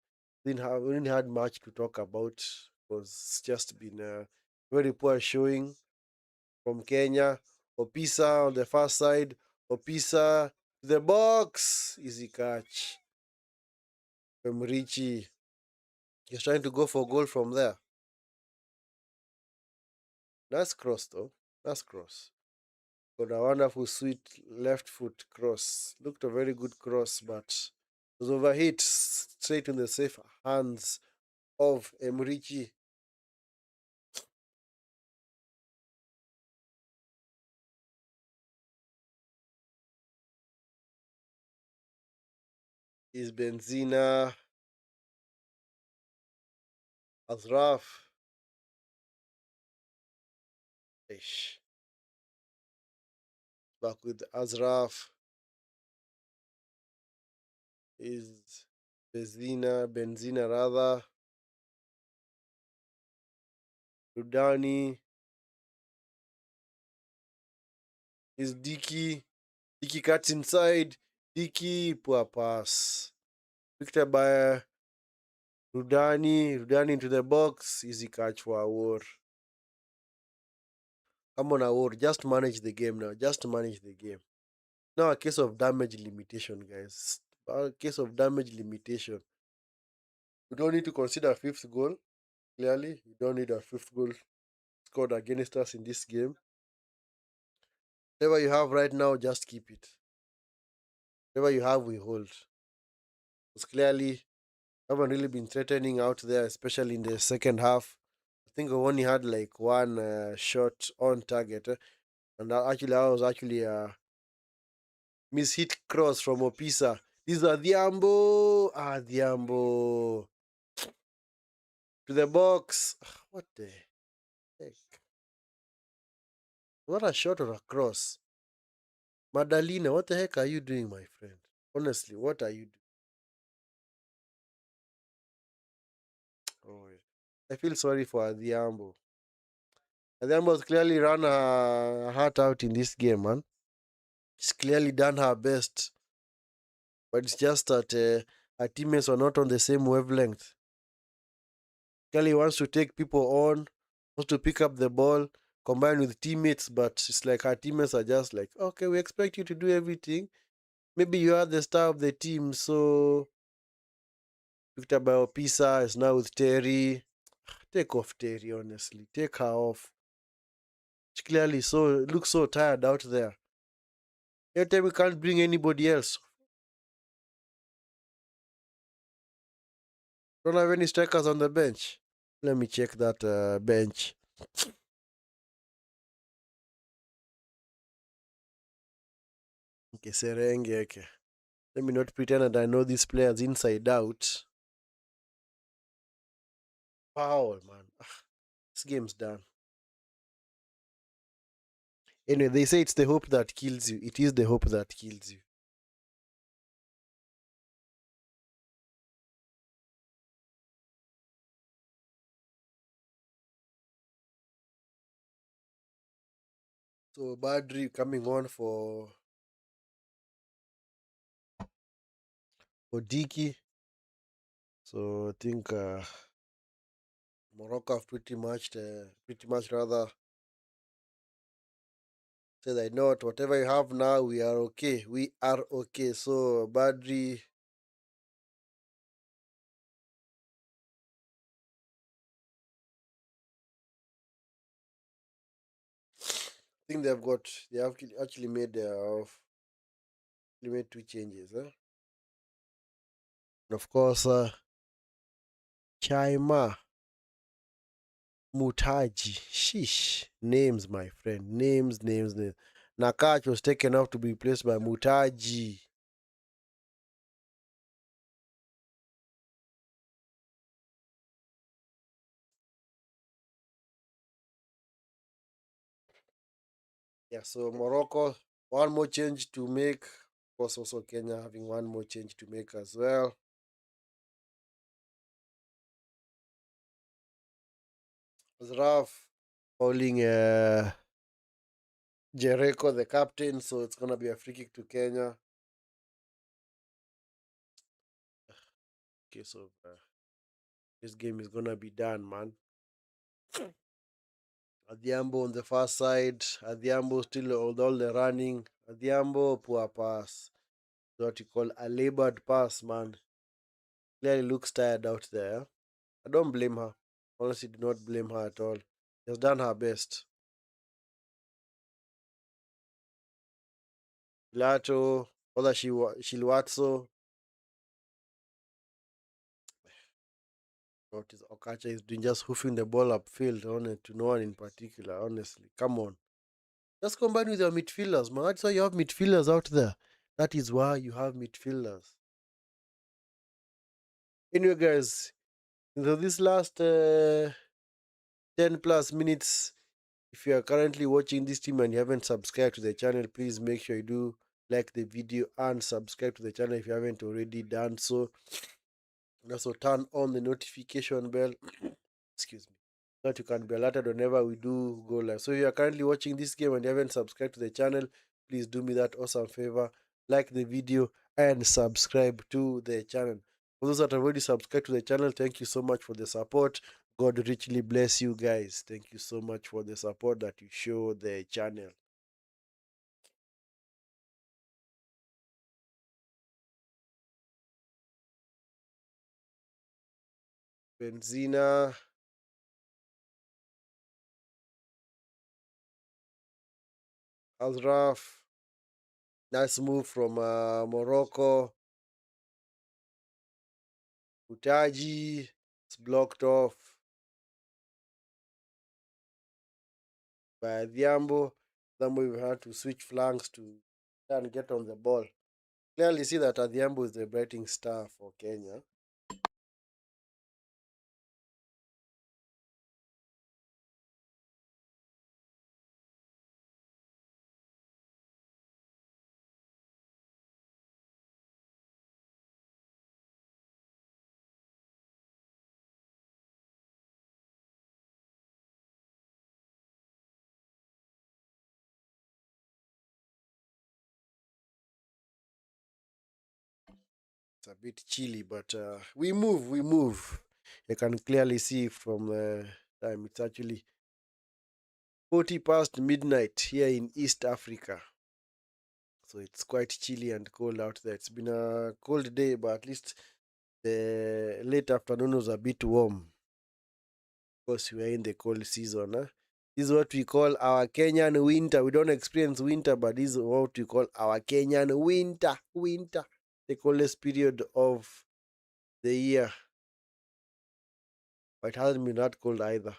we didn't had much to talk about. It was just been a very poor showing from Kenya. Opisa on the far side. Opisa to the box. Easy catch. From Richie. He's trying to go for goal from there. Nice cross though. Nice cross. Got a wonderful sweet left foot cross. Looked a very good cross, but was overhit straight in the safe hands of Emrichi. Is Benzina Azraf. Ish. Back with Azraf. Is Benzina rather. Rudani. Is Dicky. Dicky cuts inside. Dicky, poor pass. Picked up by Rudani. Rudani into the box. Easy catch for Awar. Come on, Awar. Just manage the game now. Just manage the game. Now a case of damage limitation, guys. A case of damage limitation. You don't need to consider a fifth goal. Clearly, you don't need a fifth goal scored against us in this game. Whatever you have right now, just keep it. Whatever you have, we hold. Because clearly, haven't really been threatening out there, especially in the second half. I think we only had like one shot on target, and actually, I was actually a mishit cross from Opisa. These are Diambo. Diambo to the box. What the heck? What a shot or a cross. Madalina, what the heck are you doing, my friend? Honestly, what are you doing? Oh, yeah. I feel sorry for Adhiambo. Adhiambo's clearly run her heart out in this game, man. She's clearly done her best, but it's just that her teammates are not on the same wavelength. Kelly wants to take people on, wants to pick up the ball, combine with teammates, but it's like her teammates are just like, okay, we expect you to do everything. Maybe you are the star of the team, so picked up by Opisa, is now with Terry. Take off Terry, honestly. Take her off. She clearly looks so tired out there. Every time we can't bring anybody else. Don't have any strikers on the bench. Let me check that bench. Okay, Serenge. Okay. Let me not pretend that I know these players inside out. Foul, man. This game's done. Anyway, they say it's the hope that kills you. It is the hope that kills you. So Badri coming on for Diki. So I think Morocco have pretty much rather Said I know whatever you have now, we are okay. We are okay. So Badri, I think they have actually made actually made two changes, huh? And of course, Chaima Mutaji. Sheesh. Names, my friend. Names. Nakach was taken off to be replaced by Mutaji. Yeah, so Morocco, one more change to make. Of course, also Kenya having one more change to make as well. It was rough. Calling Jericho the captain, so it's gonna be a free kick to Kenya. Okay, so this game is gonna be done, man. Adhiambo on the far side. Adhiambo still with all the running. Adhiambo, poor pass. What you call a labored pass, man. Clearly looks tired out there. I don't blame her. Honestly, do not blame her at all. She has done her best. Lato, other Shilwatso. What is Okacha is doing, just hoofing the ball upfield on it to no one in particular, honestly. Come on. Just combine with your midfielders, man. That's why you have midfielders out there. That is why you have midfielders. Anyway, guys, so this last 10 plus minutes, if you are currently watching this team and you haven't subscribed to the channel, please make sure you do like the video and subscribe to the channel if you haven't already done so. And also turn on the notification bell. Excuse me. So that you can be alerted whenever we do go live. So if you are currently watching this game and you haven't subscribed to the channel, please do me that awesome favor. Like the video and subscribe to the channel. For those that have already subscribed to the channel, thank you so much for the support. God richly bless you guys. Thank you so much for the support that you show the channel. Benzina, Alraf, nice move from Morocco. Utaji, it's blocked off by Diambo. Diambo will have to switch flanks to try and get on the ball. Clearly see that Adhiambo is the brighting star for Kenya. It's a bit chilly, but we move. You can clearly see from the time it's actually 40 past midnight here in East Africa. So it's quite chilly and cold out there. It's been a cold day, but at least the late afternoon was a bit warm. Of course, we are in the cold season. Huh? This is what we call our Kenyan winter. We don't experience winter, but this is what we call our Kenyan winter. Winter. The coldest period of the year. But it hasn't been that cold either.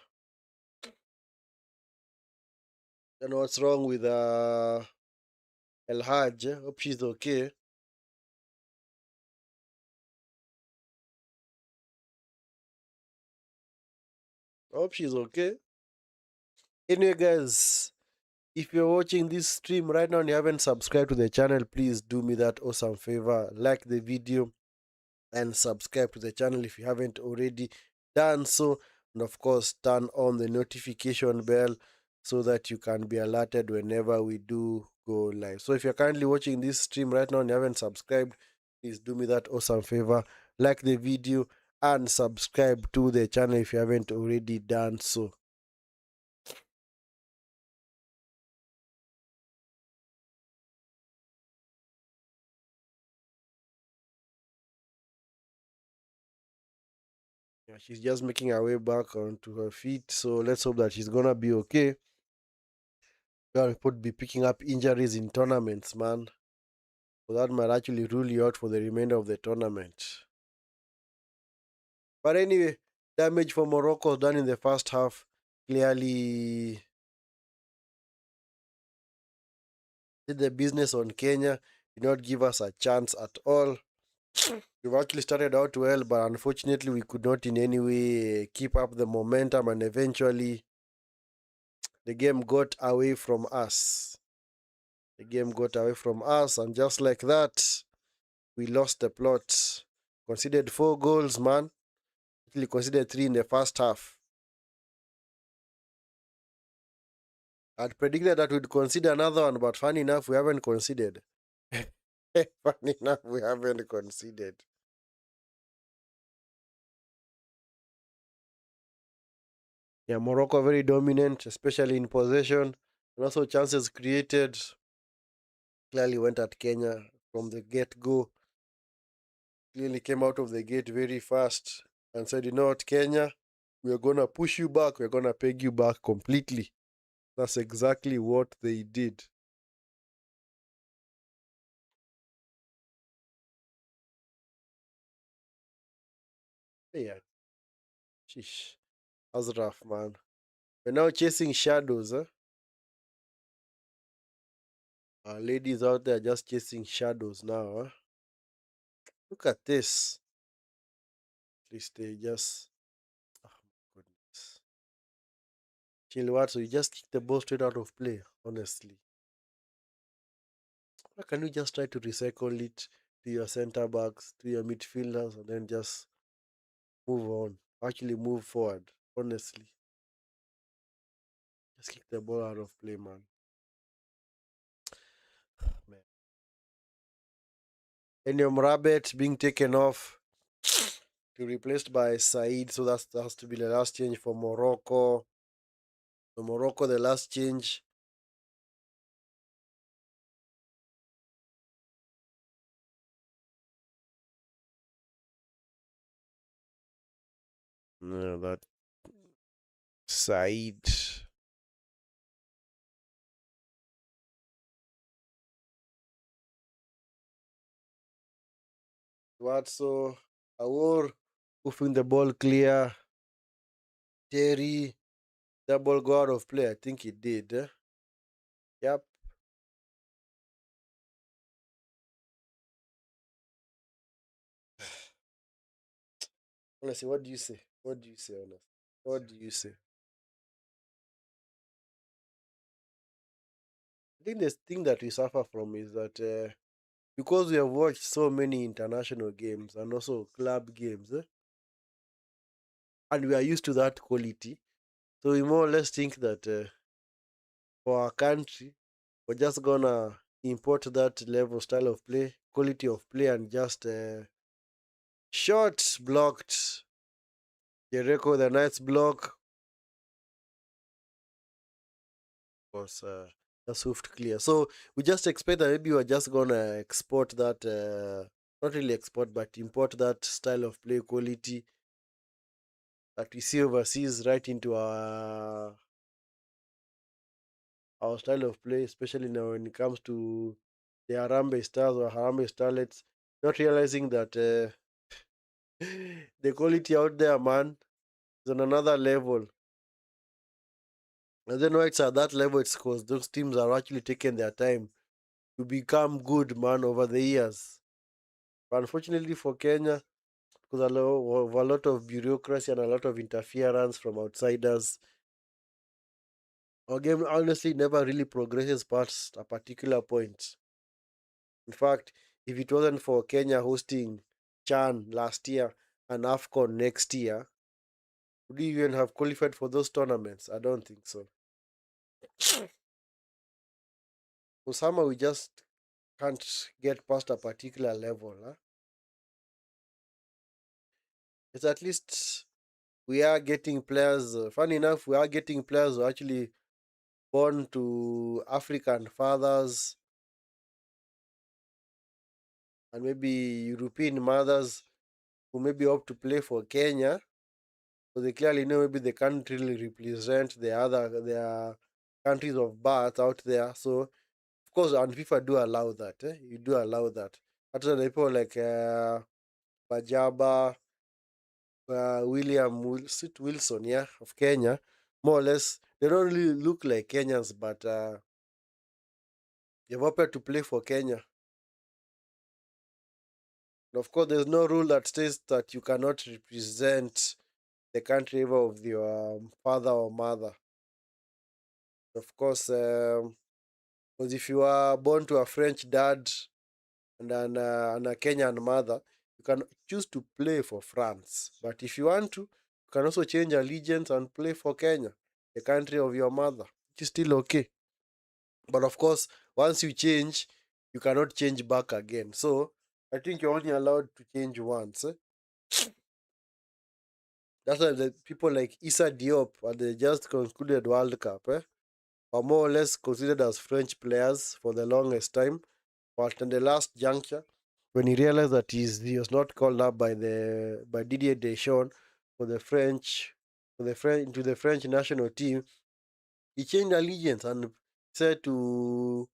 Then what's wrong with El Haj? Hope she's okay. Hope she's okay. Anyway, guys, if you're watching this stream right now and you haven't subscribed to the channel, please do me that awesome favor. Like the video and subscribe to the channel if you haven't already done so. And of course, turn on the notification bell so that you can be alerted whenever we do go live. So if you're currently watching this stream right now and you haven't subscribed, please do me that awesome favor. Like the video and subscribe to the channel if you haven't already done so. Yeah, she's just making her way back onto her feet. So let's hope that she's gonna be okay. God could be picking up injuries in tournaments, man. So that might actually rule you out for the remainder of the tournament. But anyway, damage for Morocco done in the first half. Clearly did the business on Kenya. Did not give us a chance at all. We've actually started out well, but unfortunately we could not in any way keep up the momentum, and eventually the game got away from us. The game got away from us, and just like that, we lost the plot. Conceded 4 goals, man. Actually conceded 3 in the first half. I'd predicted that we'd concede another one, but funny enough, we haven't conceded. Funny enough, we haven't conceded. Yeah, Morocco very dominant, especially in possession. And also chances created clearly went at Kenya from the get-go. Clearly came out of the gate very fast and said, you know what, Kenya, we're going to push you back. We're going to peg you back completely. That's exactly what they did. Yeah, sheesh. That's rough, man. We're now chasing shadows, huh? Our ladies out there just chasing shadows now, huh? Look at this. At least they just. Oh, my goodness. Chilwat, so you just kick the ball straight out of play, honestly. Why can't you just try to recycle it to your center backs, to your midfielders, and then just move on? Actually, move forward, honestly. Just kick the ball out of play, man. Man. Enium Rabat being taken off to replaced by Said, so that has to be the last change for Morocco. So Morocco, the last change. No, that Said. Watso, Awor, hoofing the ball clear. Terry, that ball go out of play. I think it did. Yep. Honestly, what do you say? What do you say, honestly? What do you say? I think the thing that we suffer from is that because we have watched so many international games and also club games, and we are used to that quality, so we more or less think that for our country, we're just gonna import that level, style of play, quality of play, and just shots blocked. Jericho, the nice block was just hoofed clear. So we just expect that maybe we're just gonna export that, not really export, but import that style of play quality that we see overseas right into our style of play, especially now when it comes to the Harambee Stars or Harambee Starlets. Not realizing that the quality out there, man, is on another level. And then why it's at that level, it's because those teams are actually taking their time to become good, man, over the years. But unfortunately for Kenya, because of a lot of bureaucracy and a lot of interference from outsiders, our game honestly never really progresses past a particular point. In fact, if it wasn't for Kenya hosting Chan last year and AFCON next year, would we even have qualified for those tournaments? I don't think so. For somehow we just can't get past a particular level. Huh? It's at least we are getting players. Funny enough, we are getting players who are actually born to African fathers and maybe European mothers who maybe opt to play for Kenya So they clearly know maybe they can't really represent their countries of birth out there. So of course, and FIFA do allow that. You do allow that. After the people like Bajaba, Wilson, yeah, of Kenya, more or less, they don't really look like Kenyans, but they've opted to play for Kenya. And of course, there's no rule that says that you cannot represent the country ever of your father or mother. Of course, because if you are born to a French dad and a Kenyan mother, you can choose to play for France. But if you want to, you can also change allegiance and play for Kenya, the country of your mother, which is still okay. But of course, once you change, you cannot change back again. So I think you're only allowed to change once. That's why the people like Issa Diop at the just concluded World Cup are more or less considered as French players for the longest time. But in the last juncture, when he realized that he was not called up by Didier Deschamps for the French into the French national team, he changed allegiance and said to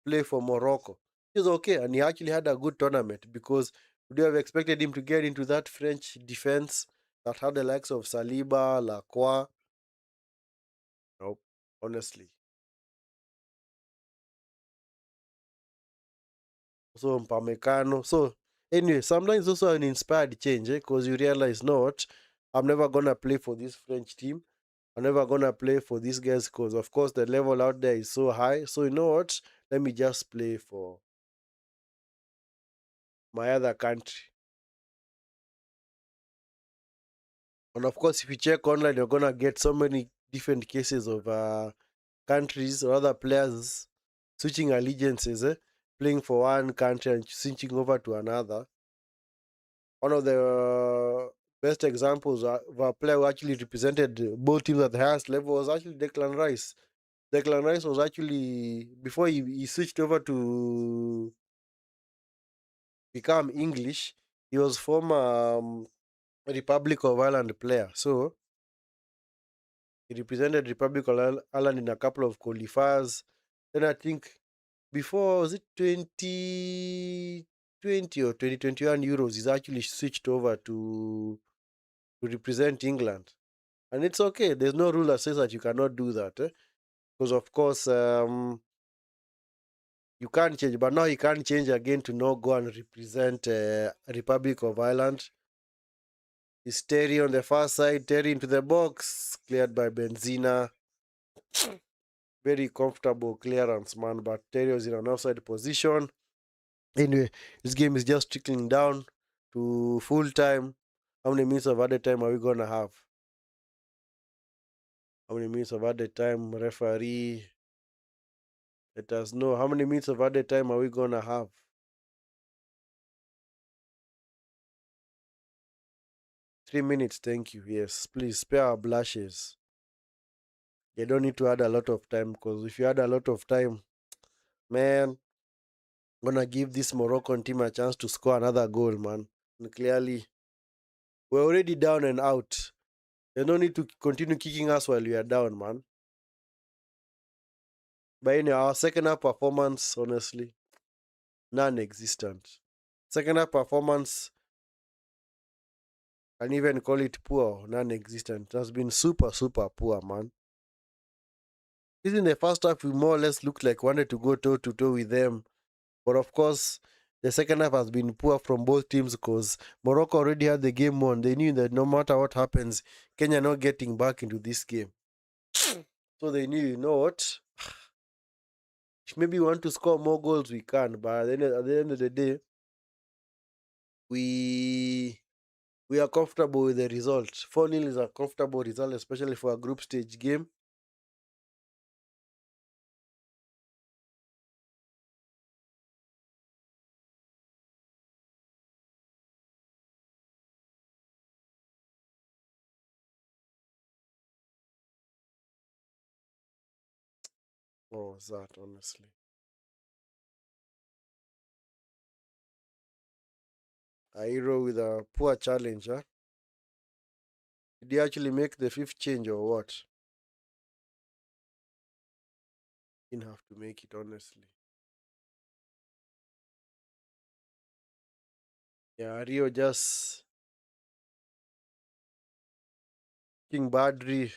play for Morocco. He was okay, and he actually had a good tournament because would you have expected him to get into that French defense that had the likes of Saliba, Lacroix? Nope, honestly. So Mpamecano. So anyway, sometimes also an inspired change, because you realize not, I'm never gonna play for this French team. I'm never gonna play for these guys because of course the level out there is so high. So you know what? Let me just play for my other country. And of course, if you check online, you're gonna get so many different cases of countries or other players switching allegiances, playing for one country and switching over to another. One of the best examples of a player who actually represented both teams at the highest level was actually Declan Rice. Declan Rice was actually, before he switched over to become English, he was former Republic of Ireland player. So he represented Republic of Ireland in a couple of qualifiers. Then I think before, was it 2020 or 2021 Euros, he's actually switched over to represent England. And it's okay. There's no rule that says that you cannot do that. Because, of course, you can't change. But now he can't change again to not go and represent Republic of Ireland. Is Terry on the far side? Terry into the box. Cleared by Benzina. Very comfortable clearance, man. But Terry was in an offside position. Anyway, this game is just trickling down to full time. How many minutes of added time are we going to have? How many minutes of added time, referee? Let us know. How many minutes of added time are we going to have? 3 minutes, thank you. Yes, please spare our blushes. You don't need to add a lot of time because if you add a lot of time, man, I'm gonna give this Moroccan team a chance to score another goal, man. And clearly, we're already down and out. There's no need to continue kicking us while we are down, man. But anyway, our second half performance, honestly, non-existent. Second half performance, and even call it poor, non-existent. It has been super, super poor, man. Even in the first half, we more or less looked like wanted to go toe to toe with them. But of course, the second half has been poor from both teams because Morocco already had the game won. They knew that no matter what happens, Kenya not getting back into this game. So they knew, you know what? If maybe we want to score more goals, we can. But at the end of the day, we we are comfortable with the result. 4-0 is a comfortable result, especially for a group stage game. What was that, honestly? A hero with a poor challenge, huh? Did he actually make the fifth change or what? Didn't have to make it, honestly. Yeah, Rio just King Badri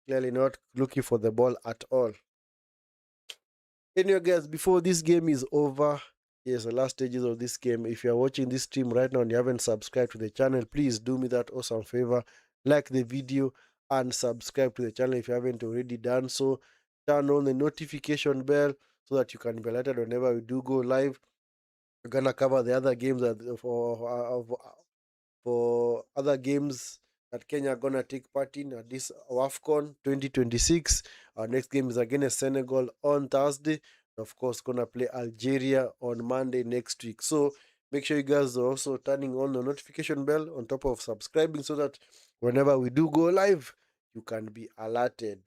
clearly not looking for the ball at all. Anyway, guys, before this game is over, yes, the last stages of this game. If you are watching this stream right now and you haven't subscribed to the channel, please do me that awesome favor. Like the video and subscribe to the channel if you haven't already done so. Turn on the notification bell so that you can be alerted whenever we do go live. We're gonna cover the other games for other games that Kenya are gonna take part in at this WAFCON 2026. Our next game is against Senegal on Thursday. Of course, gonna play Algeria on Monday next week. So make sure you guys are also turning on the notification bell on top of subscribing so that whenever we do go live, you can be alerted.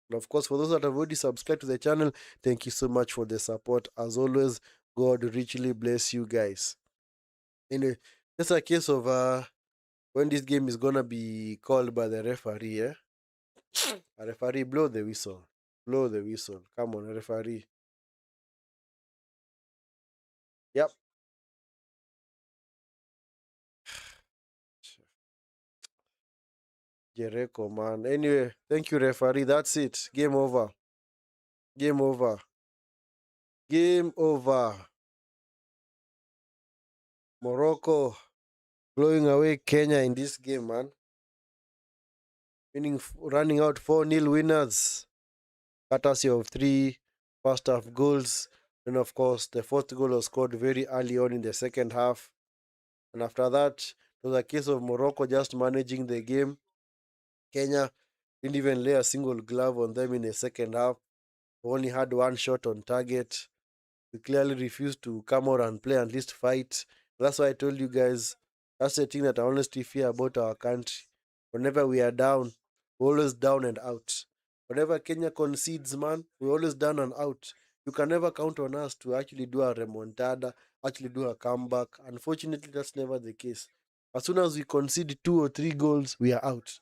And of course, for those that have already subscribed to the channel, thank you so much for the support. As always, God richly bless you guys. Anyway, just a case of when this game is gonna be called by the referee, eh? A referee, blow the whistle. Blow the whistle. Come on, referee. Yep. Jericho, man. Anyway, thank you, referee. That's it. Game over. Game over. Game over. Morocco blowing away Kenya in this game, man. Running out 4-0 winners. Courtesy of three first half goals. And of course, the fourth goal was scored very early on in the second half. And after that, it was a case of Morocco just managing the game. Kenya didn't even lay a single glove on them in the second half. We only had one shot on target. We clearly refused to come out and play, at least fight. That's why I told you guys, that's the thing that I honestly fear about our country. Whenever we are down, we're always down and out. Whenever Kenya concedes, man, we're always down and out. You can never count on us to actually do a remontada, actually do a comeback. Unfortunately, that's never the case. As soon as we concede 2 or 3 goals, we are out.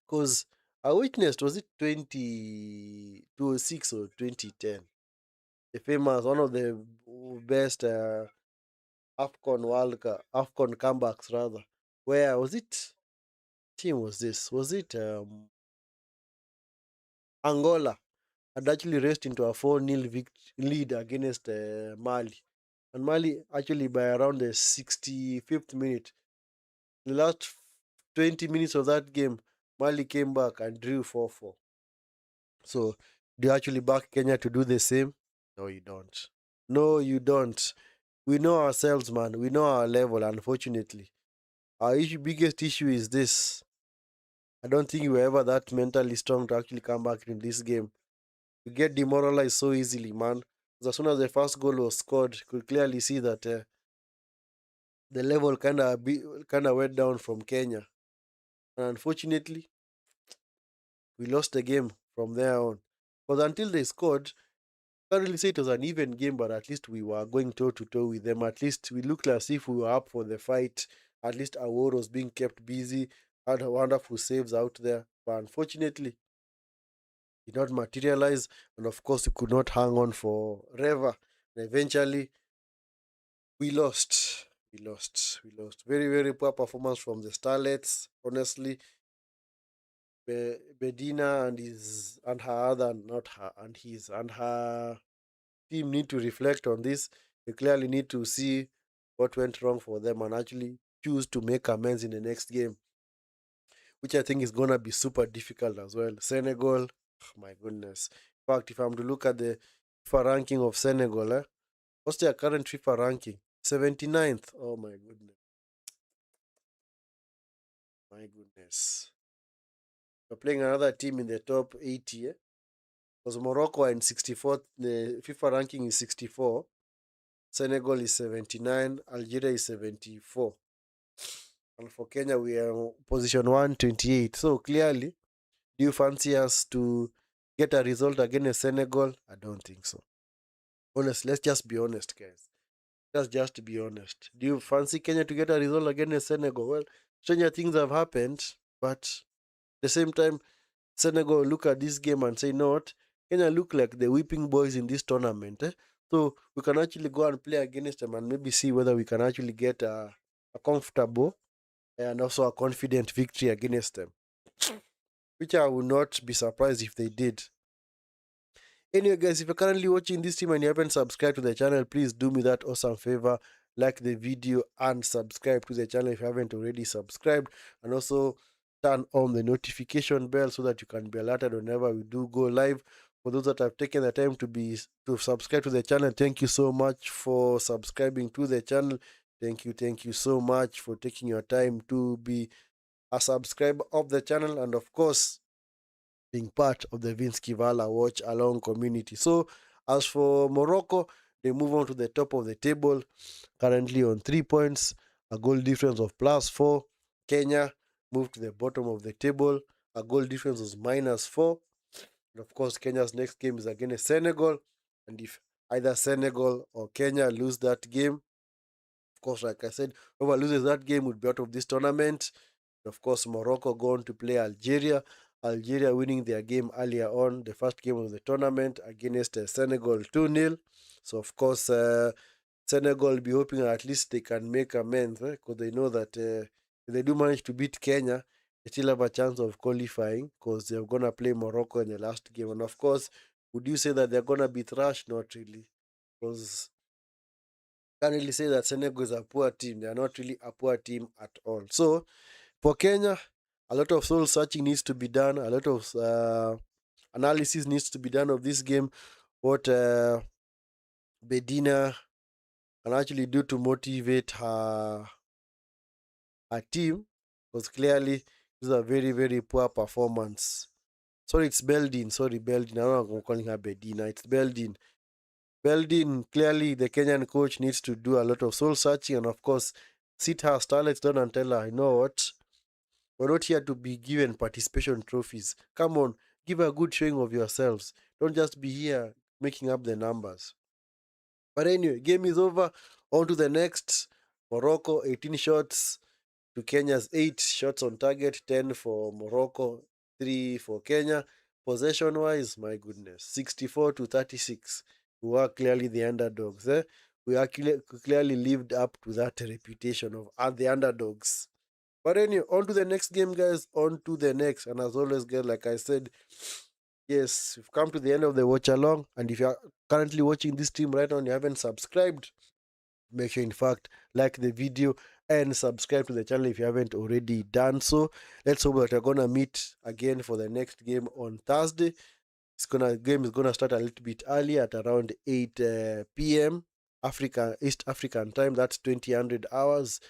Because I witnessed, was it 2006 or 2010? The famous, one of the best AFCON comebacks rather. Where was it? Team was this? Was it Angola had actually raced into a 4-0 lead against Mali. And Mali actually by around the 65th minute, the last 20 minutes of that game, Mali came back and drew 4-4. So do you actually back Kenya to do the same? No, you don't. No, you don't. We know ourselves, man. We know our level, unfortunately. Our biggest issue is this. I don't think we were ever that mentally strong to actually come back in this game. We get demoralized so easily, man. 'Cause as soon as the first goal was scored, you could clearly see that the level kind of went down from Kenya. And unfortunately, we lost the game from there on. Because until they scored, can't really say it was an even game, but at least we were going toe to toe with them. At least we looked as if we were up for the fight. At least Award was being kept busy, had wonderful saves out there. But unfortunately, did not materialize. And of course, we could not hang on forever. And eventually, we lost. We lost. We lost. Very, very poor performance from the Starlets. Honestly, Bedina and her other, not her, and her team need to reflect on this. They clearly need to see what went wrong for them and actually choose to make amends in the next game, which I think is gonna be super difficult as well. Senegal, oh my goodness. In fact, if I'm to look at the FIFA ranking of Senegal, what's their current FIFA ranking? 79th. Oh my goodness. My goodness. We're playing another team in the top 80, eh? Because Morocco are in 64th. The FIFA ranking is 64. Senegal is 79. Algeria is 74. And for Kenya, we are in position 128. So clearly, do you fancy us to get a result against Senegal? I don't think so. Honestly, let's just be honest, guys. Let's just be honest. Do you fancy Kenya to get a result against Senegal? Well, stranger things have happened, but at the same time, Senegal look at this game and say, no, what? Kenya look like the whipping boys in this tournament. So we can actually go and play against them and maybe see whether we can actually get a comfortable and also a confident victory against them, which I would not be surprised if they did. Anyway, guys, if you're currently watching this stream and you haven't subscribed to the channel, please do me that awesome favor. Like the video and subscribe to the channel if you haven't already subscribed. And also turn on the notification bell so that you can be alerted whenever we do go live. For those that have taken the time to subscribe to the channel, thank you so much for subscribing to the channel. Thank you so much for taking your time to be a subscriber of the channel. And of course, being part of the Vinskey Valor Watchalong community. So, as for Morocco, they move on to the top of the table, currently on 3 points, a goal difference of +4. Kenya moved to the bottom of the table, a goal difference was -4. And of course, Kenya's next game is against Senegal. And if either Senegal or Kenya lose that game, of course, like I said, whoever loses that game would be out of this tournament. Of course, Morocco going to play Algeria. Algeria winning their game earlier on, the first game of the tournament against Senegal 2-0. So, of course, Senegal will be hoping at least they can make amends because they know that if they do manage to beat Kenya, they still have a chance of qualifying because they're going to play Morocco in the last game. And, of course, would you say that they're going to be thrashed? Not really. Because can't really say that Senegal is a poor team. They are not really a poor team at all. So, for Kenya, a lot of soul searching needs to be done. A lot of analysis needs to be done of this game. What Bedina can actually do to motivate her team, because clearly this is a very, very poor performance. Sorry, it's Beldin. Sorry, Beldin. I don't know I'm calling her Bedina. It's Beldin. Beldin, clearly the Kenyan coach needs to do a lot of soul searching and, of course, sit her starlets down and tell her, you know what? We're not here to be given participation trophies. Come on, give a good showing of yourselves. Don't just be here making up the numbers. But anyway, game is over. On to the next. Morocco, 18 shots to Kenya's 8 shots on target, 10 for Morocco, 3 for Kenya. Possession wise, my goodness, 64 to 36. We are clearly the underdogs. We are clearly lived up to that reputation of the underdogs. But anyway, on to the next game, guys. On to the next. And as always, guys, like I said, yes, we've come to the end of the watch along. And if you're currently watching this stream right now and you haven't subscribed, make sure, in fact, like the video and subscribe to the channel if you haven't already done so. Let's hope that we're gonna meet again for the next game on Thursday. Game is gonna start a little bit earlier at around 8 p.m. East African time. That's 2000 hours.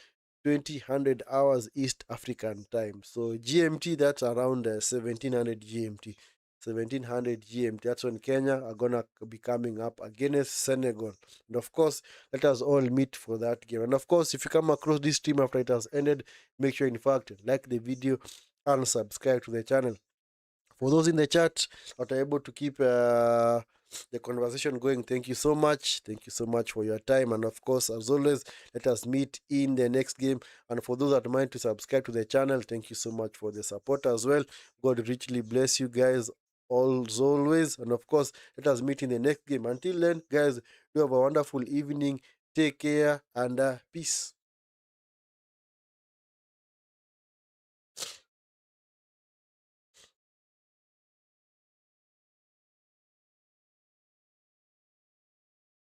2000 hours East African time. So GMT, that's around 1700 GMT. 1700 GMT. That's when Kenya are gonna be coming up against Senegal. And of course, let us all meet for that game. And of course, if you come across this stream after it has ended, make sure, in fact, like the video and subscribe to the channel. For those in the chat that are able to keep the conversation going, thank you so much. Thank you so much for your time. And of course, as always, let us meet in the next game. And for those that mind to subscribe to the channel, thank you so much for the support as well. God richly bless you guys as always. And of course, let us meet in the next game. Until then, guys, you have a wonderful evening. Take care and peace.